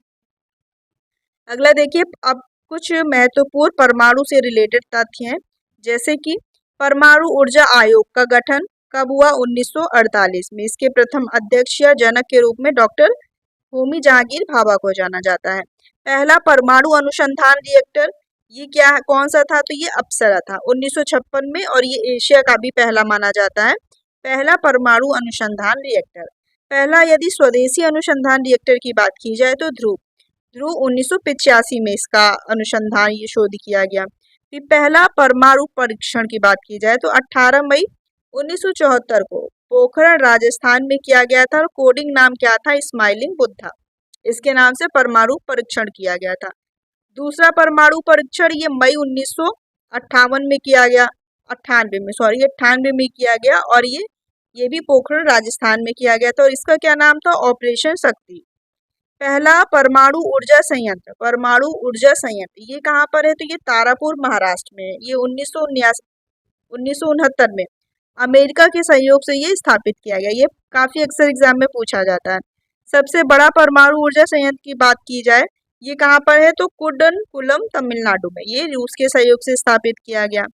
अगला देखिए, अब कुछ महत्वपूर्ण परमाणु से रिलेटेड तथ्य हैं, जैसे कि परमाणु ऊर्जा आयोग का गठन कब हुआ, 1948 में। इसके प्रथम अध्यक्ष या जनक के रूप में डॉक्टर होमी जहांगीर भाभा को जाना जाता है। पहला परमाणु अनुसंधान रिएक्टर ये क्या है, कौन सा था, तो ये अप्सरा था 1956 में, और ये एशिया का भी पहला माना जाता है पहला परमाणु अनुसंधान रिएक्टर। पहला यदि स्वदेशी अनुसंधान रिएक्टर की बात की जाए तो ध्रुव 1985 में इसका अनुसंधान ये शोध किया गया। फिर पहला परमाणु परीक्षण की बात की जाए तो 18 मई 1974 को पोखरण राजस्थान में किया गया था, और कोडिंग नाम क्या था, स्माइलिंग बुद्धा, इसके नाम से परमाणु परीक्षण किया गया था। दूसरा परमाणु परीक्षण ये मई 1958 में किया गया, 98 में किया गया, और ये भी पोखरण राजस्थान में किया गया था, और इसका क्या नाम था, ऑपरेशन शक्ति। पहला परमाणु ऊर्जा संयंत्र ये कहाँ पर है, तो ये तारापुर महाराष्ट्र में है। ये 1969 में अमेरिका के सहयोग से ये स्थापित किया गया। ये काफी अक्सर एग्जाम में पूछा जाता है। सबसे बड़ा परमाणु ऊर्जा संयंत्र की बात की जाए, ये कहाँ पर है, तो कुडनकुलम तमिलनाडु में, ये रूस के सहयोग से स्थापित किया गया।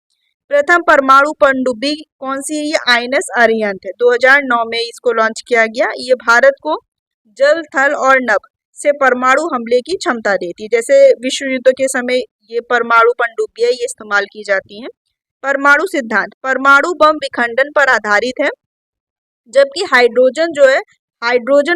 प्रथम परमाणु पनडुब्बी कौन सी है, ये INS अरिहंत है, 2009 में इसको लॉन्च किया गया। ये भारत को जल, थल और नभ से परमाणु हमले की क्षमता देती है। जैसे विश्व युद्ध के समय ये परमाणु पनडुब्बियां ये इस्तेमाल की जाती हैं। परमाणु सिद्धांत परमाणु बम विखंडन पर आधारित है, जबकि हाइड्रोजन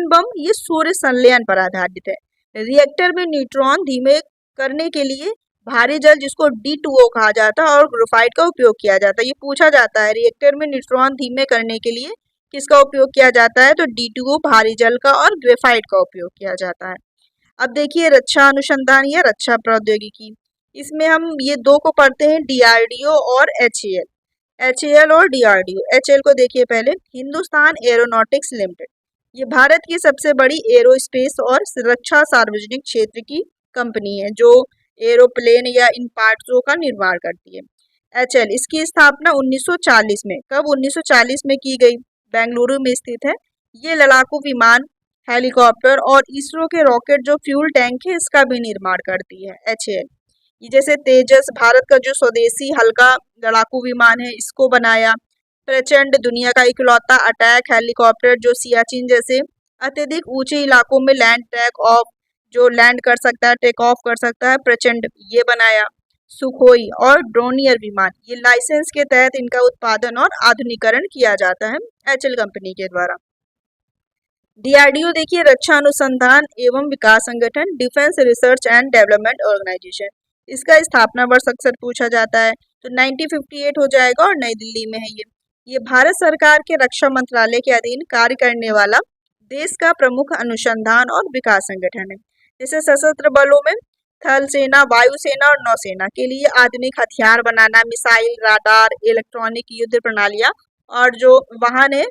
बम ये सूर्य संलयन पर आधारित है। रिएक्टर में न्यूट्रॉन धीमे करने के लिए भारी जल, जिसको D2O कहा जाता है, और ग्रेफाइट का उपयोग किया जाता है। ये पूछा जाता है रिएक्टर में न्यूट्रॉन धीमे करने के लिए किसका उपयोग किया जाता है, तो D2O भारी जल का और ग्रेफाइट का उपयोग किया जाता है। अब देखिए रक्षा अनुसंधान या रक्षा प्रौद्योगिकी, इसमें हम ये दो को पढ़ते हैं, DRDO और HAL और DRDO। HAL को देखिए पहले, हिंदुस्तान एरोनॉटिक्स लिमिटेड, ये भारत की सबसे बड़ी एरोस्पेस और रक्षा सार्वजनिक क्षेत्र की कंपनी है जो एरोप्लेन या इन पार्ट्सों का निर्माण करती है। HAL इसकी स्थापना 1940 में, कब, 1940 में की गई, बेंगलुरु में स्थित है। ये लड़ाकू विमान, हेलीकॉप्टर और इसरो के रॉकेट जो फ्यूल टैंक है इसका भी निर्माण करती है HAL। ये जैसे तेजस भारत का जो स्वदेशी हल्का लड़ाकू विमान है इसको बनाया। प्रचंड दुनिया का इकलौता अटैक हेलीकॉप्टर जो सियाचिन जैसे अत्यधिक ऊंचे इलाकों में लैंड कर सकता है, टेक ऑफ कर सकता है, प्रचंड ये बनाया। सुखोई और ड्रोनियर विमान, ये लाइसेंस के तहत इनका उत्पादन और आधुनिकीकरण किया जाता है HAL कंपनी के द्वारा। DRDO देखिए रक्षा अनुसंधान एवं विकास संगठन, defence research and development organisation, इसका स्थापना वर्ष अक्सर पूछा जाता है, तो 1958 हो जाएगा, और नई दिल्ली में है ये भारत सरकार के रक्षा मंत्रालय के अधीन कार्य करने वाला देश का प्रमुख अनुसंधान और विकास संगठन है। जैसे सशस्त्र बलों में थल सेना, वायुसेना और नौसेना के लिए आधुनिक हथियार बनाना, मिसाइल, राडार, इलेक्ट्रॉनिक युद्ध प्रणालियां और जो वाहन है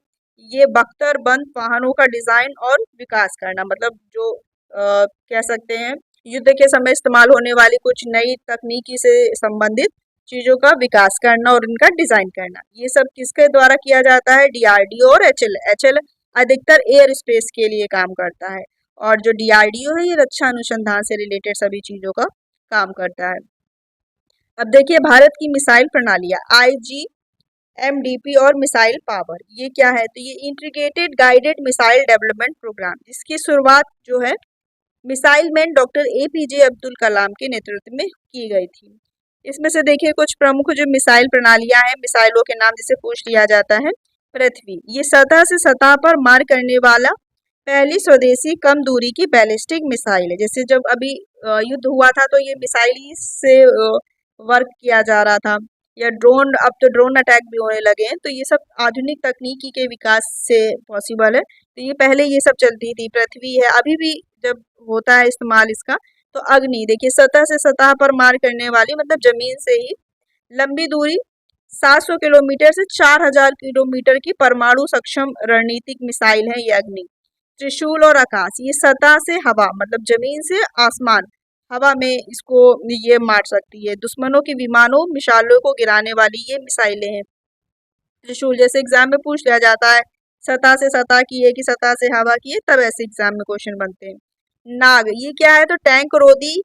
ये बख्तरबंद वाहनों का डिजाइन और विकास करना, मतलब जो कह सकते हैं युद्ध के समय इस्तेमाल होने वाली कुछ नई तकनीकी से संबंधित चीजों का विकास करना और इनका डिजाइन करना, ये सब किसके द्वारा किया जाता है, DRDO और HAL अधिकतर एयर स्पेस के लिए काम करता है, और जो DRDO है ये रक्षा अनुसंधान से रिलेटेड सभी चीजों का काम करता है। अब देखिए भारत की मिसाइल प्रणालियां IGMDP और मिसाइल पावर, ये क्या है, तो ये integrated guided missile development programme, जिसकी शुरुआत जो है missile man doctor APJ Abdul Kalam के नेतृत्व में की गई थी। इसमें से देखिए कुछ प्रमुख जो मिसाइल प्रणालियां हैं, मिसाइलों के नाम जिसे पूछ लिया जाता है। पृथ्वी, ये सतह से सतह पर मार करने वाला पहली स्वदेशी कम दूरी की बैलिस्टिक मिसाइल है। जैसे जब अभी युद्ध हुआ था तो ये मिसाइल ही से वर्क किया जा रहा था, या ड्रोन, अब तो ड्रोन अटैक भी होने लगे हैं, तो ये सब आधुनिक तकनीकी के विकास से पॉसिबल है। तो ये पहले ये सब चलती थी। पृथ्वी है, अभी भी जब होता है इस्तेमाल इसका, तो अग्नि देखिए, सतह से सतह पर मार करने वाली, मतलब जमीन से ही लंबी दूरी 700 किलोमीटर से 4000 किलोमीटर की परमाणु सक्षम रणनीतिक मिसाइल है ये अग्नि। त्रिशूल और आकाश, ये सतह से हवा, मतलब जमीन से आसमान, हवा में इसको ये मार सकती है। दुश्मनों के विमानों, मिसाइलों को गिराने वाली ये मिसाइलें हैं। त्रिशूल, जैसे एग्जाम में पूछ लिया जाता है सतह से सतह की है कि सतह से हवा की है, तब ऐसे एग्जाम में क्वेश्चन बनते हैं। नाग, ये क्या है, तो टैंक रोधी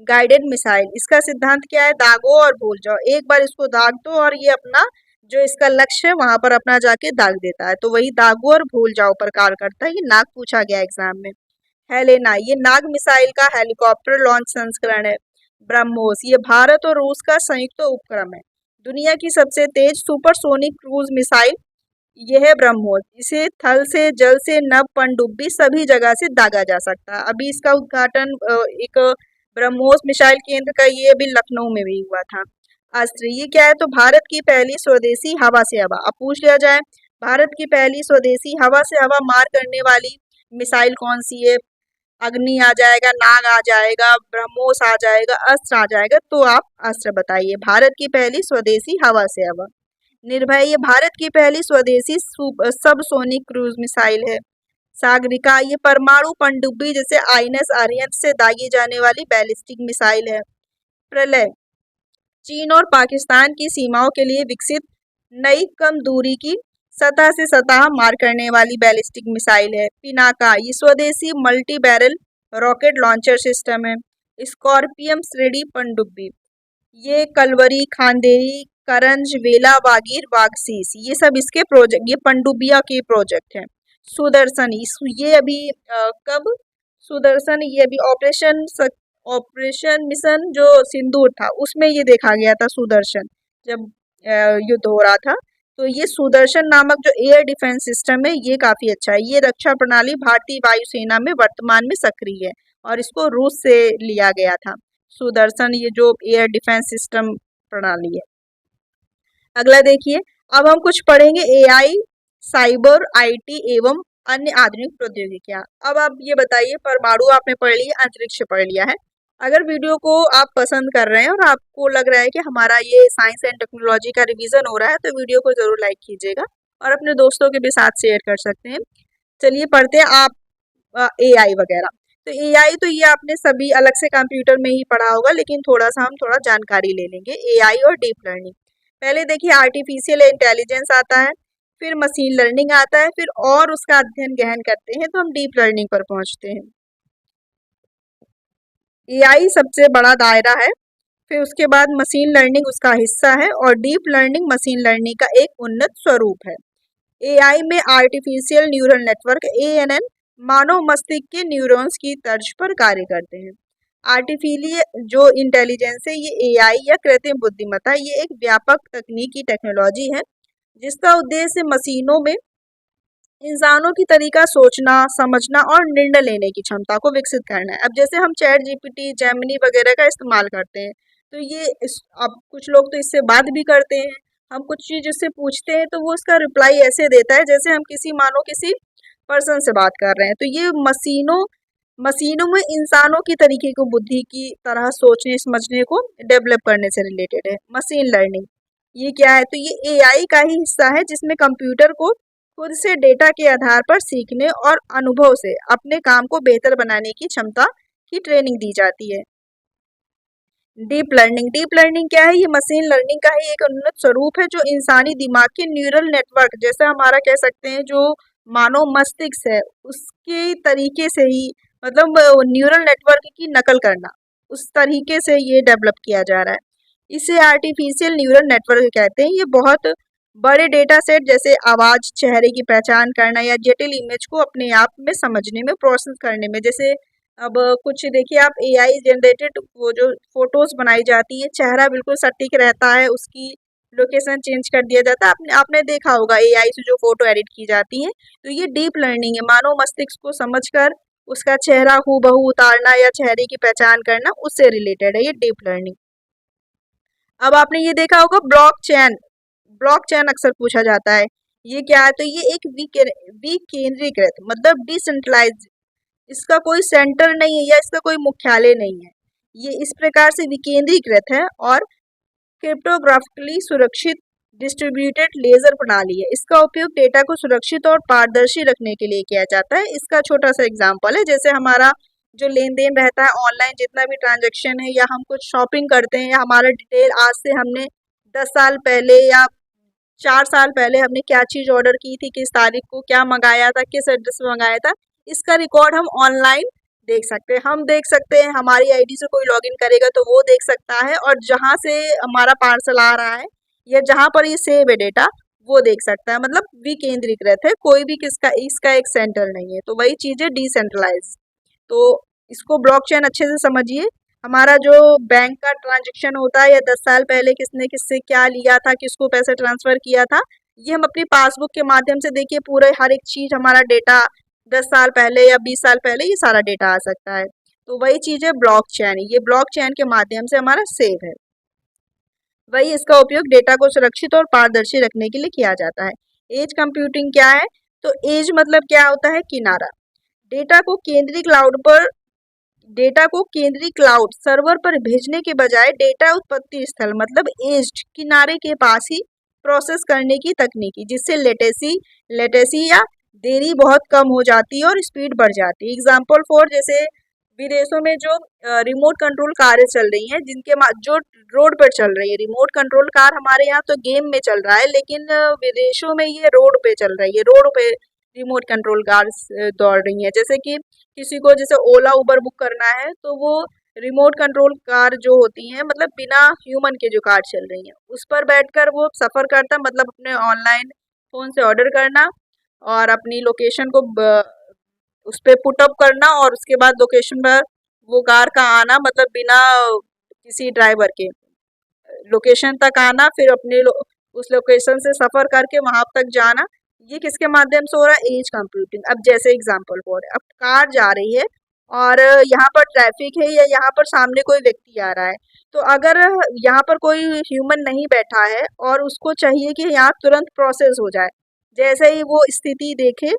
गाइडेड मिसाइल। इसका सिद्धांत क्या है, दागो और भूल जाओ। एक बार इसको दाग दो और ये अपना जो इसका लक्ष्य है वहां पर अपना जाके दाग देता है, तो वही दागो और भूल जाओ पर कार्य करता है। ये नाग पूछा गया एग्जाम में। हेलेना, ये नाग मिसाइल का हेलीकॉप्टर लॉन्च संस्करण है। ब्रह्मोस, ये भारत और रूस का संयुक्त उपक्रम है। दुनिया की सबसे तेज सुपरसोनिक क्रूज मिसाइल यह है ब्रह्मोस। इसे थल से, जल से, नभ, पनडुब्बी सभी जगह से दागा जा सकता है। अभी इसका उद्घाटन एक ब्रह्मोस मिसाइल केंद्र का ये अभी लखनऊ में भी हुआ था। अस्त्र, ये क्या है, तो भारत की पहली स्वदेशी हवा से हवा। अब पूछ लिया जाए भारत की पहली स्वदेशी हवा से हवा मार करने वाली मिसाइल कौन सी है, अग्नि आ जाएगा, नाग आ जाएगा, ब्रह्मोस आ जाएगा, अस्त्र आ जाएगा, तो आप अस्त्र बताइए। भारत की पहली स्वदेशी हवा से हवा निर्भय, ये भारत की पहली स्वदेशी सबसोनिक क्रूज मिसाइल है। सागरिका, ये परमाणु पनडुब्बी जैसे आईएनएस अरिहंत से दागी जाने वाली बैलिस्टिक मिसाइल है। प्रलय, चीन और पाकिस्तान की सीमाओं के लिए विकसित नई कम दूरी की सतह से सतह मार करने वाली बैलिस्टिक मिसाइल है। पिनाका, ये स्वदेशी multi barrel rocket launcher system है। स्कॉर्पियम श्रेणी पनडुब्बी, ये कलवरी, खांदेरी, करंज, वेला, वागीर, वागसीस, ये सब इसके प्रोजेक्ट, ये पनडुब्बिया के प्रोजेक्ट हैं। सुदर्शन, ये अभी कब, सुदर्शन ये अभी ऑपरेशन मिशन जो सिंदूर था उसमें ये देखा गया था सुदर्शन, जब युद्ध हो रहा था। तो ये सुदर्शन नामक जो एयर डिफेंस सिस्टम है ये काफी अच्छा है। ये रक्षा प्रणाली भारतीय वायुसेना में वर्तमान में सक्रिय है और इसको रूस से लिया गया था। सुदर्शन, ये जो एयर डिफेंस सिस्टम प्रणाली है। अगला देखिए, अब हम कुछ पढ़ेंगे एआई, साइबर, आईटी एवं अन्य आधुनिक प्रौद्योगिकियां। अब आप ये बताइए, परमाणु आपने पढ़ लिया, अंतरिक्ष पढ़ लिया है। अगर वीडियो को आप पसंद कर रहे हैं और आपको लग रहा है कि हमारा ये साइंस एंड टेक्नोलॉजी का रिवीजन हो रहा है, तो वीडियो को जरूर लाइक कीजिएगा और अपने दोस्तों के भी साथ शेयर कर सकते हैं। चलिए पढ़ते हैं आप एआई वगैरह। तो एआई तो ये आपने सभी अलग से कंप्यूटर में ही पढ़ा होगा, लेकिन थोड़ा सा हम थोड़ा जानकारी ले लेंगे एआई और डीप लर्निंग। पहले देखिए आर्टिफिशियल इंटेलिजेंस आता है, फिर मशीन लर्निंग आता है, फिर और उसका अध्ययन गहन करते हैं तो हम डीप लर्निंग पर पहुंचते हैं। एआई सबसे बड़ा दायरा है, फिर उसके बाद मशीन लर्निंग उसका हिस्सा है और डीप लर्निंग मशीन लर्निंग का एक उन्नत स्वरूप है। एआई में आर्टिफिशियल न्यूरल नेटवर्क एएनएन मानव मस्तिष्क के न्यूरॉन्स की तर्ज पर कार्य करते हैं। आर्टिफिशियल जो इंटेलिजेंस है, ये एआई या कृत्रिम बुद्धिमत्ता, ये एक व्यापक तकनीकी टेक्नोलॉजी है जिसका उद्देश्य मशीनों में इंसानों की तरीका सोचना, समझना और निर्णय लेने की क्षमता को विकसित करना है। अब जैसे हम चैट जीपीटी, जेमिनी वगैरह का इस्तेमाल करते हैं, तो अब कुछ लोग तो इससे बात भी करते हैं। हम कुछ चीज उससे पूछते हैं तो वो उसका रिप्लाई ऐसे देता है जैसे हम मानो किसी पर्सन से बात कर रहे हैं। तो ये मशीनों में इंसानों की तरीके को, बुद्धि की तरह सोचने समझने को डेवलप करने से रिलेटेड है। मशीन लर्निंग ये क्या है, तो ये एआई का ही हिस्सा है जिसमें कंप्यूटर को खुद से डेटा के आधार पर सीखने और अनुभव से अपने काम को बेहतर बनाने की क्षमता की ट्रेनिंग दी जाती है। डीप लर्निंग क्या है, ये मशीन लर्निंग का ही एक उन्नत स्वरूप है जो इंसानी दिमाग के न्यूरल नेटवर्क, जैसे हमारा कह सकते हैं जो मानव मस्तिष्क है उसके तरीके से ही, मतलब न्यूरल नेटवर्क की नकल करना, उस तरीके से ये डेवलप किया जा रहा है। इसे आर्टिफिशियल न्यूरल नेटवर्क कहते हैं। ये बहुत बड़े डेटा सेट जैसे आवाज, चेहरे की पहचान करना या जटिल इमेज को अपने आप में समझने में, प्रोसेस करने में, जैसे अब कुछ देखिए आप एआई जनरेटेड वो जो फोटोज बनाई जाती है, चेहरा बिल्कुल सटीक रहता है, उसकी लोकेशन चेंज कर दिया जाता है। आपने देखा होगा एआई से जो फोटो एडिट की जाती है, तो ये डीप लर्निंग है। मानव मस्तिष्क को समझकर उसका चेहरा हूबहू उतारना या चेहरे की पहचान करना, उससे रिलेटेड है ये डीप लर्निंग। अब आपने ये देखा होगा ब्लॉकचेन। ब्लॉकचेन अक्सर पूछा जाता है, ये क्या है? तो ये एक विकेंद्रीकृत मतलब डिसेंट्रलाइज्ड, इसका कोई सेंटर नहीं है या इसका कोई मुख्यालय नहीं है। ये इस प्रकार से विकेंद्रीकृत है और क्रिप्टोग्राफिकली सुरक्षित डिस्ट्रीब्यूटेड लेजर प्रणाली है। इसका उपयोग डेटा को सुरक्षित और पारदर्शी रखने के लिए किया जाता है। इसका छोटा सा एग्जांपल है, जैसे हमारा जो लेन देन रहता है ऑनलाइन, जितना भी ट्रांजैक्शन है या हम कुछ शॉपिंग करते हैं, या हमारा डिटेल आज से हमने 10 साल पहले या 4 साल पहले हमने क्या चीज़ ऑर्डर की थी, किस तारीख को क्या मंगाया था, किस एड्रेस पे मंगाया था, इसका रिकॉर्ड हम ऑनलाइन देख सकते हैं। हम देख सकते हैं, हमारी आईडी से कोई लॉगिन करेगा तो वो देख सकता है, और जहाँ से हमारा पार्सल आ रहा है या जहाँ पर ये सेव है डेटा, वो देख सकता है। मतलब विकेंद्रीकृत है, कोई भी किसका इसका एक सेंटर नहीं है। तो वही चीज़ है डिसेंट्रलाइज। तो इसको ब्लॉकचेन अच्छे से समझिए। हमारा जो बैंक का ट्रांजैक्शन होता है, या 10 साल पहले किसने किससे क्या लिया था, किसको पैसे ट्रांसफर किया था, ये हम अपनी पासबुक के माध्यम से देखिए, पूरे हर एक चीज हमारा डेटा 10 साल पहले या 20 साल पहले ये सारा डेटा आ सकता है। तो वही चीज है ब्लॉकचेन, ये ब्लॉकचेन के माध्यम से हमारा सेव है। वही इसका उपयोग डेटा को सुरक्षित और पारदर्शी रखने के लिए किया जाता है। एज कंप्यूटिंग क्या है? तो एज मतलब क्या होता है? किनारा। डेटा को केंद्रीय क्लाउड पर डेटा को केंद्रीय क्लाउड सर्वर पर भेजने के बजाय डेटा उत्पत्ति स्थल मतलब एज्ड किनारे के पास ही प्रोसेस करने की तकनीकी, जिससे लेटेसी या देरी बहुत कम हो जाती है और स्पीड बढ़ जाती है। एग्जाम्पल फॉर, जैसे विदेशों में जो रिमोट कंट्रोल कारें चल रही हैं, जो रोड पर चल रही है, रिमोट कंट्रोल कार हमारे यहाँ तो गेम में चल रहा है, लेकिन विदेशों में ये रोड पे चल रही है। रोड पे रिमोट कंट्रोल कार्स दौड़ रही हैं। जैसे कि किसी को जैसे ओला उबर बुक करना है, तो वो रिमोट कंट्रोल कार जो होती हैं, मतलब बिना ह्यूमन के जो कार चल रही हैं, उस पर बैठकर वो सफ़र करता, मतलब अपने ऑनलाइन फ़ोन से ऑर्डर करना और अपनी लोकेशन को उस पर पुटअप करना, और उसके बाद लोकेशन पर वो कार का आना, मतलब बिना किसी ड्राइवर के लोकेशन तक आना, फिर उस लोकेशन से सफ़र करके वहाँ तक जाना। ये किसके माध्यम से हो रहा है? Edge computing. अब जैसे एग्जांपल फॉर, अब कार जा रही है और यहाँ पर ट्रैफिक है, या यहाँ पर सामने कोई व्यक्ति आ रहा है, तो अगर यहाँ पर कोई ह्यूमन नहीं बैठा है और उसको चाहिए कि यहाँ तुरंत प्रोसेस हो जाए, जैसे ही वो स्थिति देखे,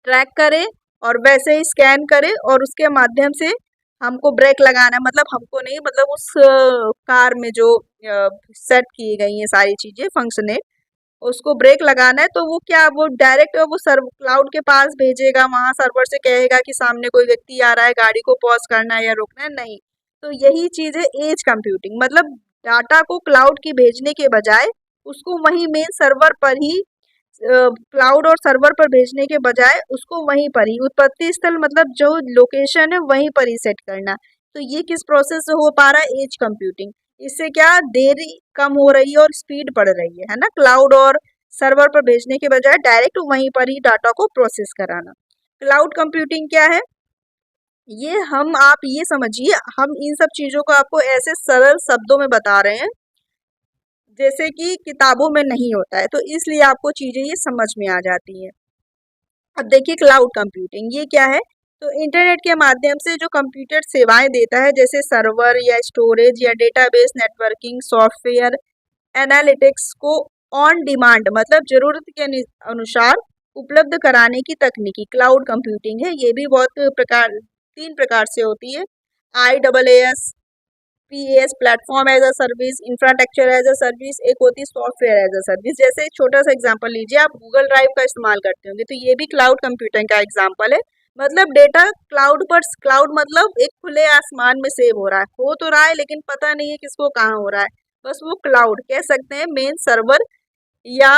ट्रैक करे और वैसे ही स्कैन करे, और उसके माध्यम से हमको ब्रेक लगाना है, मतलब हमको नहीं, मतलब उस कार में जो सेट की गई हैं सारी चीज़ें फंक्शनेट, उसको ब्रेक लगाना है, तो वो क्या, वो डायरेक्ट वो सर्व क्लाउड के पास भेजेगा, वहाँ सर्वर से कहेगा कि सामने कोई व्यक्ति आ रहा है, गाड़ी को पॉज करना है या रोकना है? नहीं। तो यही चीज़ है एज कंप्यूटिंग, मतलब डाटा को क्लाउड की भेजने के बजाय उसको वहीं मेन सर्वर पर ही, क्लाउड और सर्वर पर भेजने के बजाय उसको वहीं पर ही उत्पत्ति स्थल मतलब जो लोकेशन है वहीं पर ही सेट करना। तो ये किस प्रोसेस से हो पा रहा है? Edge computing. इससे क्या देरी कम हो रही है और स्पीड बढ़ रही है ना, क्लाउड और सर्वर पर भेजने के बजाय डायरेक्ट वहीं पर ही डाटा को प्रोसेस कराना। क्लाउड कंप्यूटिंग क्या है? ये आप ये समझिए, हम इन सब चीज़ों को आपको ऐसे सरल शब्दों में बता रहे हैं जैसे कि किताबों में नहीं होता है, तो इसलिए आपको चीज़ें ये समझ में आ जाती हैं। अब देखिए क्लाउड कंप्यूटिंग ये क्या है? तो इंटरनेट के माध्यम से जो कंप्यूटर सेवाएं देता है, जैसे सर्वर या स्टोरेज या डेटाबेस नेटवर्किंग सॉफ्टवेयर एनालिटिक्स को ऑन डिमांड मतलब ज़रूरत के अनुसार उपलब्ध कराने की तकनीकी क्लाउड कंप्यूटिंग है। ये भी बहुत 3 प्रकार से होती है। IaaS, PaaS platform as a service, infrastructure as a service, एक होती है सॉफ्टवेयर एज अ सर्विस। जैसे छोटा सा एग्जांपल लीजिए, आप गूगल ड्राइव का इस्तेमाल करते होंगे, तो ये भी क्लाउड कंप्यूटिंग का एग्जांपल है। मतलब डेटा क्लाउड पर, क्लाउड मतलब एक खुले आसमान में सेव हो रहा है, हो तो रहा है लेकिन पता नहीं है किसको कहाँ हो रहा है, बस वो क्लाउड कह सकते हैं, मेन सर्वर या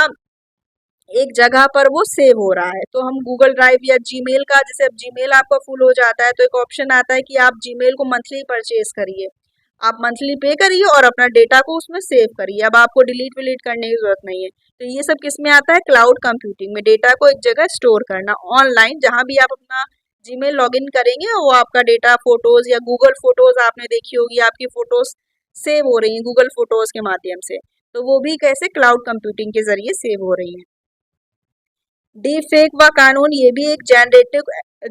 एक जगह पर वो सेव हो रहा है। तो हम गूगल ड्राइव या जीमेल का, जैसे अब जीमेल आपका फुल हो जाता है तो एक ऑप्शन आता है कि आप जीमेल को मंथली परचेज करिए, आप मंथली पे करिए और अपना डेटा को उसमें सेव करिए, अब आपको डिलीट विलीट करने की जरूरत नहीं है। तो ये सब किस में आता है? क्लाउड कंप्यूटिंग में। डेटा को एक जगह स्टोर करना ऑनलाइन, जहाँ भी आप अपना जीमेल लॉगिन करेंगे वो आपका डेटा, फोटोज या गूगल फोटोज आपने देखी होगी, आपकी फोटोज सेव हो रही हैं गूगल फोटोज के माध्यम से, तो वो भी कैसे, क्लाउड कंप्यूटिंग के जरिए सेव हो रही है। डीप फेक व कानून, ये भी एक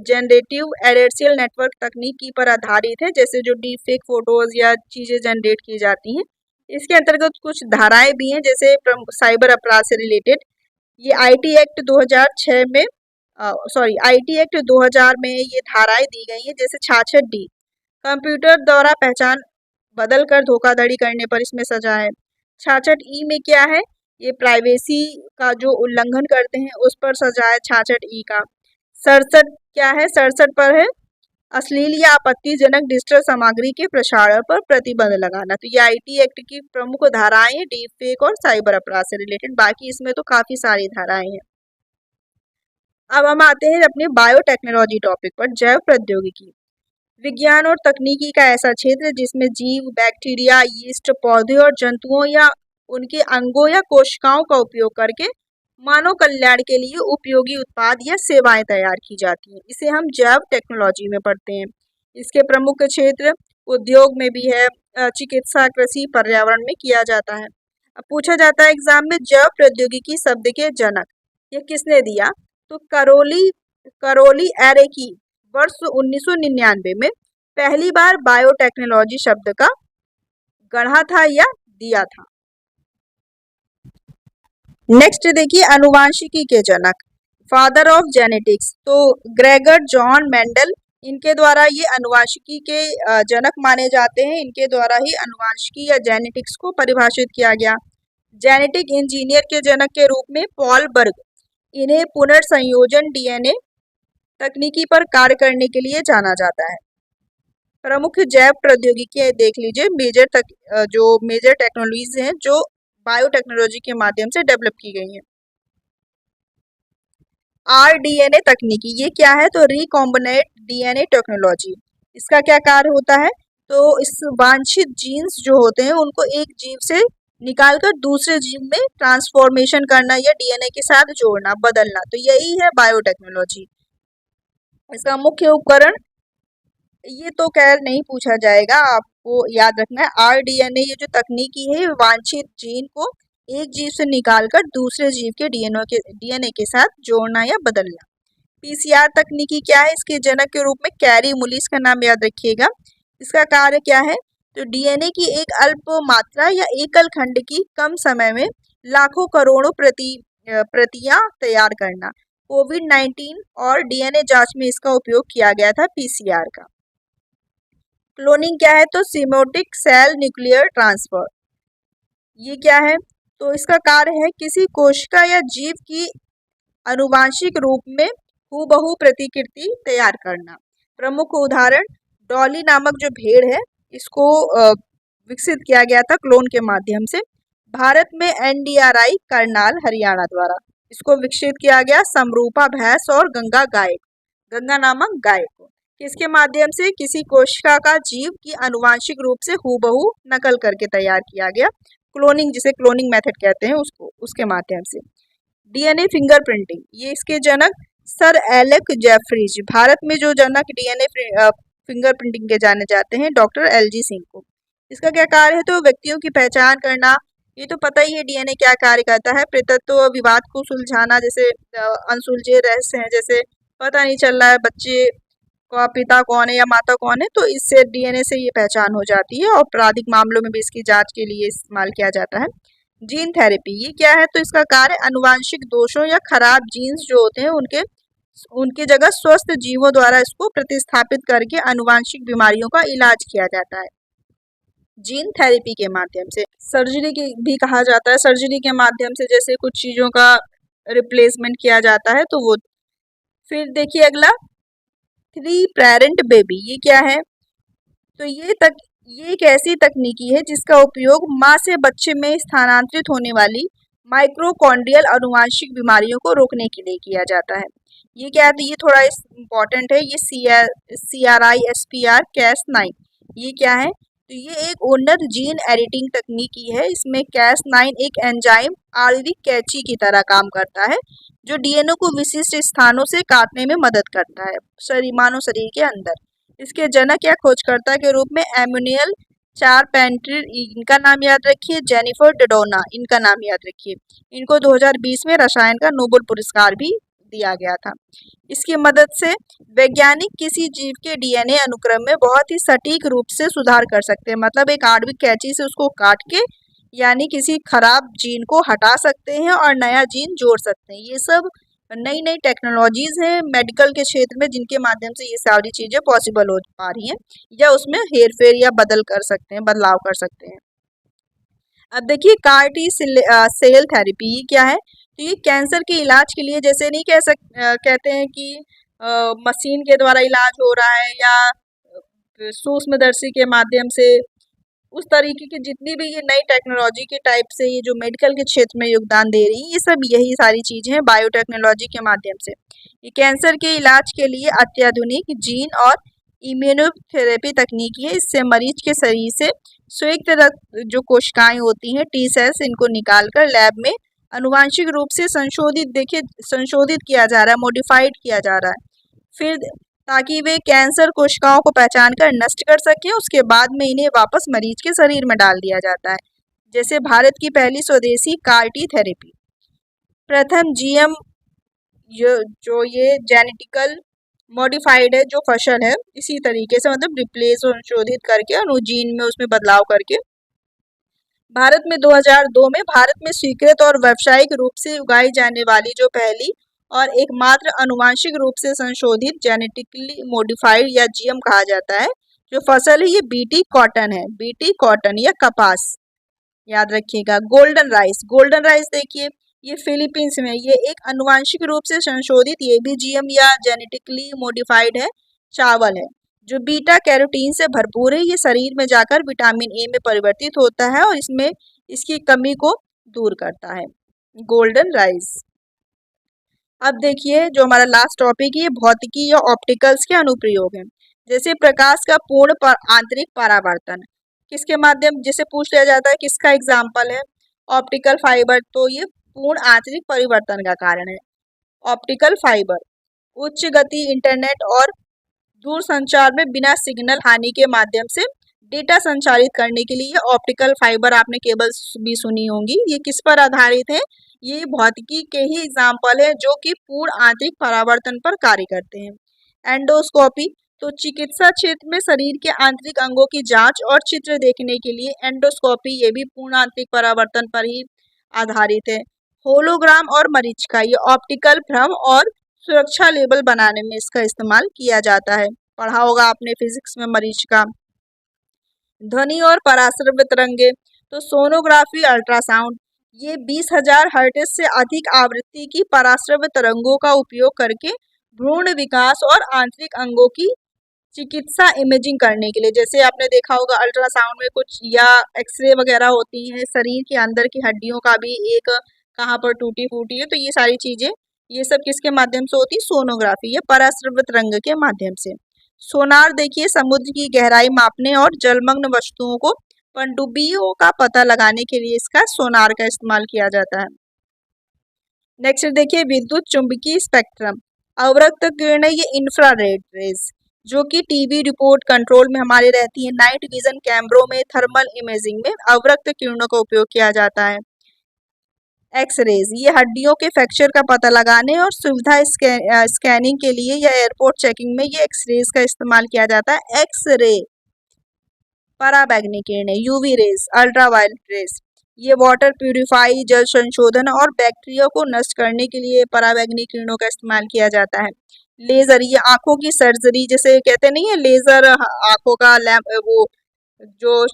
जनरेटिव एडवर्सरियल नेटवर्क तकनीकी पर आधारित है, जैसे जो डीप फेक फोटोज या चीजें जनरेट की जाती हैं। इसके अंतर्गत कुछ धाराएं भी हैं, जैसे साइबर अपराध से रिलेटेड। ये आईटी एक्ट 2006 में आईटी एक्ट 2000 में ये धाराएं दी गई हैं, जैसे 66D कंप्यूटर द्वारा पहचान बदल कर धोखाधड़ी करने पर इसमें सजा है। 66E में क्या है, ये प्राइवेसी का जो उल्लंघन करते हैं उस पर सजा है 66E का। 67 क्या है, 67 पर है अश्लील या आपत्तिजनक डिजिटल सामग्री के प्रसारण पर प्रतिबंध लगाना। तो ये आईटी एक्ट की प्रमुख धाराएं हैं, डीप फेक और साइबर अपराध से रिलेटेड। बाकी इसमें तो काफी सारी धाराएं हैं। अब हम आते हैं अपने बायोटेक्नोलॉजी टॉपिक पर, जैव प्रौद्योगिकी। विज्ञान और तकनीकी का ऐसा क्षेत्र जिसमें जीव, बैक्टीरिया, यीस्ट, पौधे और जंतुओं या उनके अंगों या कोशिकाओं का उपयोग करके मानव कल्याण के लिए उपयोगी उत्पाद या सेवाएं तैयार की जाती हैं। इसे हम जैव टेक्नोलॉजी में पढ़ते हैं। इसके प्रमुख क्षेत्र उद्योग में भी है, चिकित्सा, कृषि, पर्यावरण में किया जाता है। अब पूछा जाता है एग्जाम में, जैव प्रौद्योगिकी शब्द के जनक ये किसने दिया, तो करोली एरेकी वर्ष 1999 में पहली बार बायोटेक्नोलॉजी शब्द का गढ़ा था या दिया था। नेक्स्ट देखिए, अनुवांशिकी के जनक, फादर ऑफ जेनेटिक्स, तो ग्रेगर जॉन मेंडल, इनके द्वारा ये अनुवांशिकी के जनक माने जाते हैं। इनके द्वारा ही अनुवांशिकी या जेनेटिक्स को परिभाषित किया गया। जेनेटिक इंजीनियर के जनक के रूप में पॉल बर्ग, इन्हें पुनर्संयोजन डीएनए तकनीकी पर कार्य करने के लिए जाना जाता है। प्रमुख जैव प्रौद्योगिकी देख लीजिए, मेजर टेक्नोलॉजीज हैं जो बायोटेक्नोलॉजी के माध्यम से डेवलप की गई हैं। आरडीएनए तकनीकी, ये क्या है, तो रिकॉम्बिनेंट डीएनए टेक्नोलॉजी। इसका क्या कार्य होता है, तो इस वांछित जीन्स जो होते हैं उनको एक जीव से निकालकर दूसरे जीव में ट्रांसफॉर्मेशन करना या डीएनए के साथ जोड़ना, बदलना, तो यही है बायोटेक्नोलॉजी। इसका मुख्य उपकरण, ये तो खैर नहीं पूछा जाएगा, आपको याद रखना है। आरडीएनए ये जो तकनीकी है, वांछित जीन को एक जीव से निकालकर दूसरे जीव के डीएनए के साथ जोड़ना या बदलना। पीसीआर तकनीकी क्या है, इसके जनक के रूप में कैरी मुलिस का नाम याद रखिएगा। इसका कार्य क्या है, तो डीएनए की एक अल्प मात्रा या एकल खंड की कम समय में लाखों करोड़ों प्रतियां तैयार करना। कोविड-19 और डीएनए जांच में इसका उपयोग किया गया था, पीसीआर का। क्लोनिंग क्या है, तो सिमेटिक सेल न्यूक्लियर ट्रांसफर, ये क्या है, तो इसका कार्य है किसी कोशिका या जीव की आनुवांशिक रूप में हूबहू प्रतिकृति तैयार करना। प्रमुख उदाहरण, डॉली नामक जो भेड़ है, इसको विकसित किया गया था क्लोन के माध्यम से। भारत में एनडीआरआई करनाल हरियाणा द्वारा इसको विकसित किया गया, समरूपा भैंस और गंगा नामक गाय को, किसके माध्यम से, किसी कोशिका का जीव की आनुवांशिक रूप से हूबहू नकल करके तैयार किया गया, क्लोनिंग, जिसे क्लोनिंग मेथड कहते हैं उसके माध्यम से। डीएनए फिंगरप्रिंटिंग, ये इसके जनक सर एलेक जेफरीज, भारत में जो जनक डीएनए फिंगरप्रिंटिंग के जाने जाते हैं, डॉक्टर एलजी सिंह को। इसका क्या कार्य है, तो व्यक्तियों की पहचान करना, ये तो पता ही है डीएनए क्या कार्य करता है, पितृत्व विवाद को सुलझाना, जैसे अनसुलझे रहस्य हैं, जैसे पता नहीं चल रहा है बच्चे का पिता कौन है या माता कौन है, तो इससे डीएनए से ये पहचान हो जाती है, और आपराधिक मामलों में भी इसकी जांच के लिए इस्तेमाल किया जाता है। जीन थेरेपी, ये क्या है, तो इसका कार्य अनुवांशिक दोषों या खराब जीन्स जो होते हैं उनके जगह स्वस्थ जीवों द्वारा इसको प्रतिस्थापित करके आनुवांशिक बीमारियों का इलाज किया जाता है जीन थेरेपी के माध्यम से। सर्जरी की भी कहा जाता है, सर्जरी के माध्यम से जैसे कुछ चीज़ों का रिप्लेसमेंट किया जाता है, तो वो। फिर देखिए अगला, 3 पेरेंट बेबी, ये क्या है, तो ये एक ऐसी तकनीकी है जिसका उपयोग माँ से बच्चे में स्थानांतरित होने वाली माइक्रोकॉन्ड्रियल आनुवांशिक बीमारियों को रोकने के लिए किया जाता है। ये क्या है, तो ये थोड़ा इम्पॉर्टेंट है, ये CRISPR Cas9, ये क्या है, तो ये एक उन्नत जीन एडिटिंग तकनीकी है। इसमें Cas9 एक एंजाइम आणविक कैंची की तरह काम करता है, जो डीएनए को विशिष्ट स्थानों से काटने में मदद करता है मानव शरीर के अंदर। इसके जनक या खोजकर्ता के रूप में एमुनियल चार पेंटर, इनका नाम याद रखिए, जेनिफर डोडोना, इनका नाम याद रखिए। इनको 2020 में रसायन का नोबेल पुरस्कार भी दिया गया था। इसकी मदद से वैज्ञानिक किसी जीव के डीएनए अनुक्रम में बहुत ही सटीक रूप से सुधार कर सकते हैं। मतलब एक आणविक कैंची से उसको काट के यानी किसी खराब जीन को हटा सकते हैं और नया जीन जोड़ सकते हैं। ये सब नई नई टेक्नोलॉजीज हैं मेडिकल के क्षेत्र में, जिनके माध्यम से ये सारी चीज़ें पॉसिबल हो पा रही हैं, या उसमें हेर फेर या बदल कर सकते हैं, बदलाव कर सकते हैं। अब देखिए कार टी सेल थेरेपी क्या है। तो ये कैंसर के इलाज के लिए, जैसे नहीं कहते हैं कि मशीन के द्वारा इलाज हो रहा है या सूक्ष्मदर्शी के माध्यम से, उस तरीके की जितनी भी ये नई टेक्नोलॉजी के टाइप से ये जो मेडिकल के क्षेत्र में योगदान दे रही है, ये सब यही सारी चीज़ें हैं बायोटेक्नोलॉजी के माध्यम से। ये कैंसर के इलाज के लिए अत्याधुनिक जीन और इम्यूनोथेरेपी तकनीकी है। इससे मरीज के शरीर से स्वेत रक्त जो कोशिकाएं होती हैं, टी सेल्स, इनको निकालकर लैब में अनुवांशिक रूप से संशोधित किया जा रहा है, मॉडिफाइड किया जा रहा है, फिर ताकि वे कैंसर कोशिकाओं को पहचान कर नष्ट कर सकें। उसके बाद में इन्हें वापस मरीज के शरीर में डाल दिया जाता है। जैसे भारत की पहली स्वदेशी कार टी थेरेपी, प्रथम जीएम जो ये जेनेटिकल मॉडिफाइड है जो फसल है, इसी तरीके से मतलब रिप्लेस संशोधित करके और जीन में उसमें बदलाव करके भारत में 2002 में भारत में स्वीकृत और व्यावसायिक रूप से उगाई जाने वाली जो पहली और एकमात्र अनुवांशिक रूप से संशोधित जेनेटिकली मॉडिफाइड या जीएम कहा जाता है जो फसल है, ये बीटी कॉटन है। बीटी कॉटन या कपास, याद रखिएगा। गोल्डन राइस देखिए, ये फिलीपींस में ये एक अनुवांशिक रूप से संशोधित, ये भी जीएम या जेनेटिकली मॉडिफाइड है, चावल है जो बीटा कैरोटीन से भरपूर है। ये शरीर में जाकर विटामिन ए में परिवर्तित होता है और इसमें इसकी कमी को दूर करता है। Golden rice. अब देखिए जो हमारा लास्ट टॉपिक है, भौतिकी या ऑप्टिकल्स के अनुप्रयोग हैं। जैसे प्रकाश का पूर्ण आंतरिक परावर्तन किसके माध्यम, जैसे पूछ लिया जाता है किसका एग्जाम्पल है, ऑप्टिकल फाइबर, तो ये पूर्ण आंतरिक परिवर्तन का कारण है। ऑप्टिकल फाइबर उच्च गति इंटरनेट और दूर संचार में बिना सिग्नल हानि के माध्यम से डेटा संचारित करने के लिए ऑप्टिकल फाइबर, आपने केबल्स भी सुनी होंगी, ये किस पर आधारित है, ये भौतिकी के ही एग्जाम्पल है जो कि पूर्ण आंतरिक परावर्तन पर कार्य करते हैं। एंडोस्कोपी, तो चिकित्सा क्षेत्र में शरीर के आंतरिक अंगों की जांच और चित्र देखने के लिए एंडोस्कोपी, ये भी पूर्ण आंतरिक परावर्तन पर ही आधारित है। होलोग्राम और मरीचिका, ये ऑप्टिकल भ्रम और सुरक्षा लेबल बनाने में इसका इस्तेमाल किया जाता है, पढ़ा होगा आपने फिजिक्स में मरीचिका। ध्वनि और पराश्रव्य तरंगे, तो सोनोग्राफी, अल्ट्रासाउंड, ये 20,000 हर्ट्ज से अधिक आवृत्ति की पराश्रव्य तरंगों का उपयोग करके भ्रूण विकास और आंतरिक अंगों की चिकित्सा इमेजिंग करने के लिए, जैसे आपने देखा होगा अल्ट्रासाउंड में कुछ या एक्सरे वगैरह होती हैं, शरीर के अंदर की हड्डियों का भी एक कहाँ पर टूटी फूटी है, तो ये सारी चीजें, ये सब किसके माध्यम से होती है, सोनोग्राफी या पराश्रव्य तरंग के माध्यम से। सोनार देखिए, समुद्र की गहराई मापने और जलमग्न वस्तुओं को पनडुब्बियों का पता लगाने के लिए इसका सोनार का इस्तेमाल किया जाता है। नेक्स्ट देखिए विद्युत चुंबकीय स्पेक्ट्रम, अवरक्त किरणें, ये इंफ्रारेड रेज जो कि टीवी रिपोर्ट कंट्रोल में हमारे रहती है, नाइट विजन कैमरों में, थर्मल इमेजिंग में अवरक्त किरणों का उपयोग किया जाता है। एक्स रेज, ये हड्डियों के फ्रैक्चर का पता लगाने और सुविधा स्कैनिंग के लिए या एयरपोर्ट चेकिंग में ये एक्स रेज का इस्तेमाल किया जाता है। एक्स रे, पराबैंगनी किरणें, यूवी रेज, अल्ट्रावायलेट रेज, ये वाटर प्यूरिफाई, जल संशोधन और बैक्टीरिया को नष्ट करने के लिए पराबैंगनी किरणों का इस्तेमाल किया जाता है। लेजर, ये आंखों की सर्जरी, जैसे कहते नहीं है लेजर आंखों का लैम्प, वो जो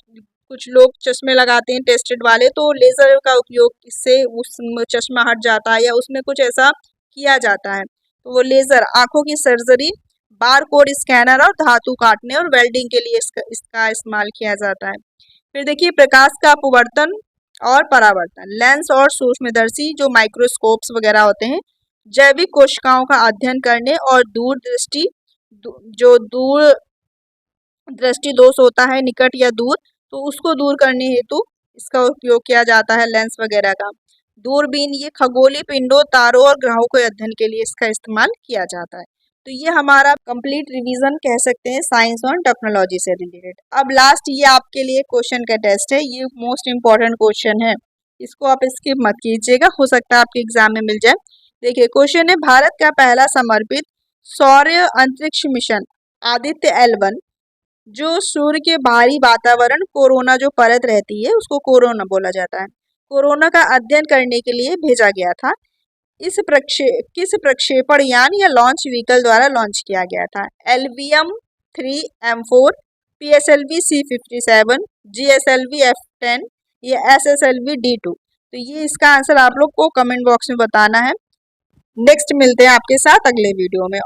कुछ लोग चश्मे लगाते हैं टेस्टेड वाले, तो लेजर का उपयोग इससे उस चश्मा हट जाता है या उसमें कुछ ऐसा किया जाता है, तो वो लेजर आंखों की सर्जरी, बार कोड स्कैनर और धातु काटने और वेल्डिंग के लिए इसका इस्तेमाल किया जाता है। फिर देखिए प्रकाश का अपवर्तन और परावर्तन, लेंस और सूक्ष्मदर्शी जो माइक्रोस्कोप्स वगैरह होते हैं, जैविक कोशिकाओं का अध्ययन करने और दूर दृष्टि दोष होता है, निकट या दूर, तो उसको दूर करने हेतु इसका उपयोग किया जाता है, लेंस वगैरह का। दूरबीन, ये खगोलीय पिंडों, तारों और ग्रहों के अध्ययन के लिए इसका इस्तेमाल किया जाता है। तो ये हमारा कंप्लीट रिवीजन कह सकते हैं साइंस और टेक्नोलॉजी से रिलेटेड। अब लास्ट ये आपके लिए क्वेश्चन का टेस्ट है, ये मोस्ट इंपॉर्टेंट क्वेश्चन है, इसको आप स्किप मत कीजिएगा, हो सकता है आपके एग्जाम में मिल जाए। देखिए क्वेश्चन है, भारत का पहला समर्पित सौर अंतरिक्ष मिशन आदित्य L1 जो सूर्य के बाहरी वातावरण कोरोना जो परत रहती है उसको कोरोना बोला जाता है, कोरोना का अध्ययन करने के लिए भेजा गया था। किस प्रक्षेपण यान या लॉन्च व्हीकल द्वारा लॉन्च किया गया था? LVM-3M4, PSLV C-57, GSLV F-10 या SSLV D-2। तो ये इसका आंसर आप लोग को कमेंट बॉक्स में बताना है। नेक्स्ट मिलते हैं आपके साथ अगले वीडियो में।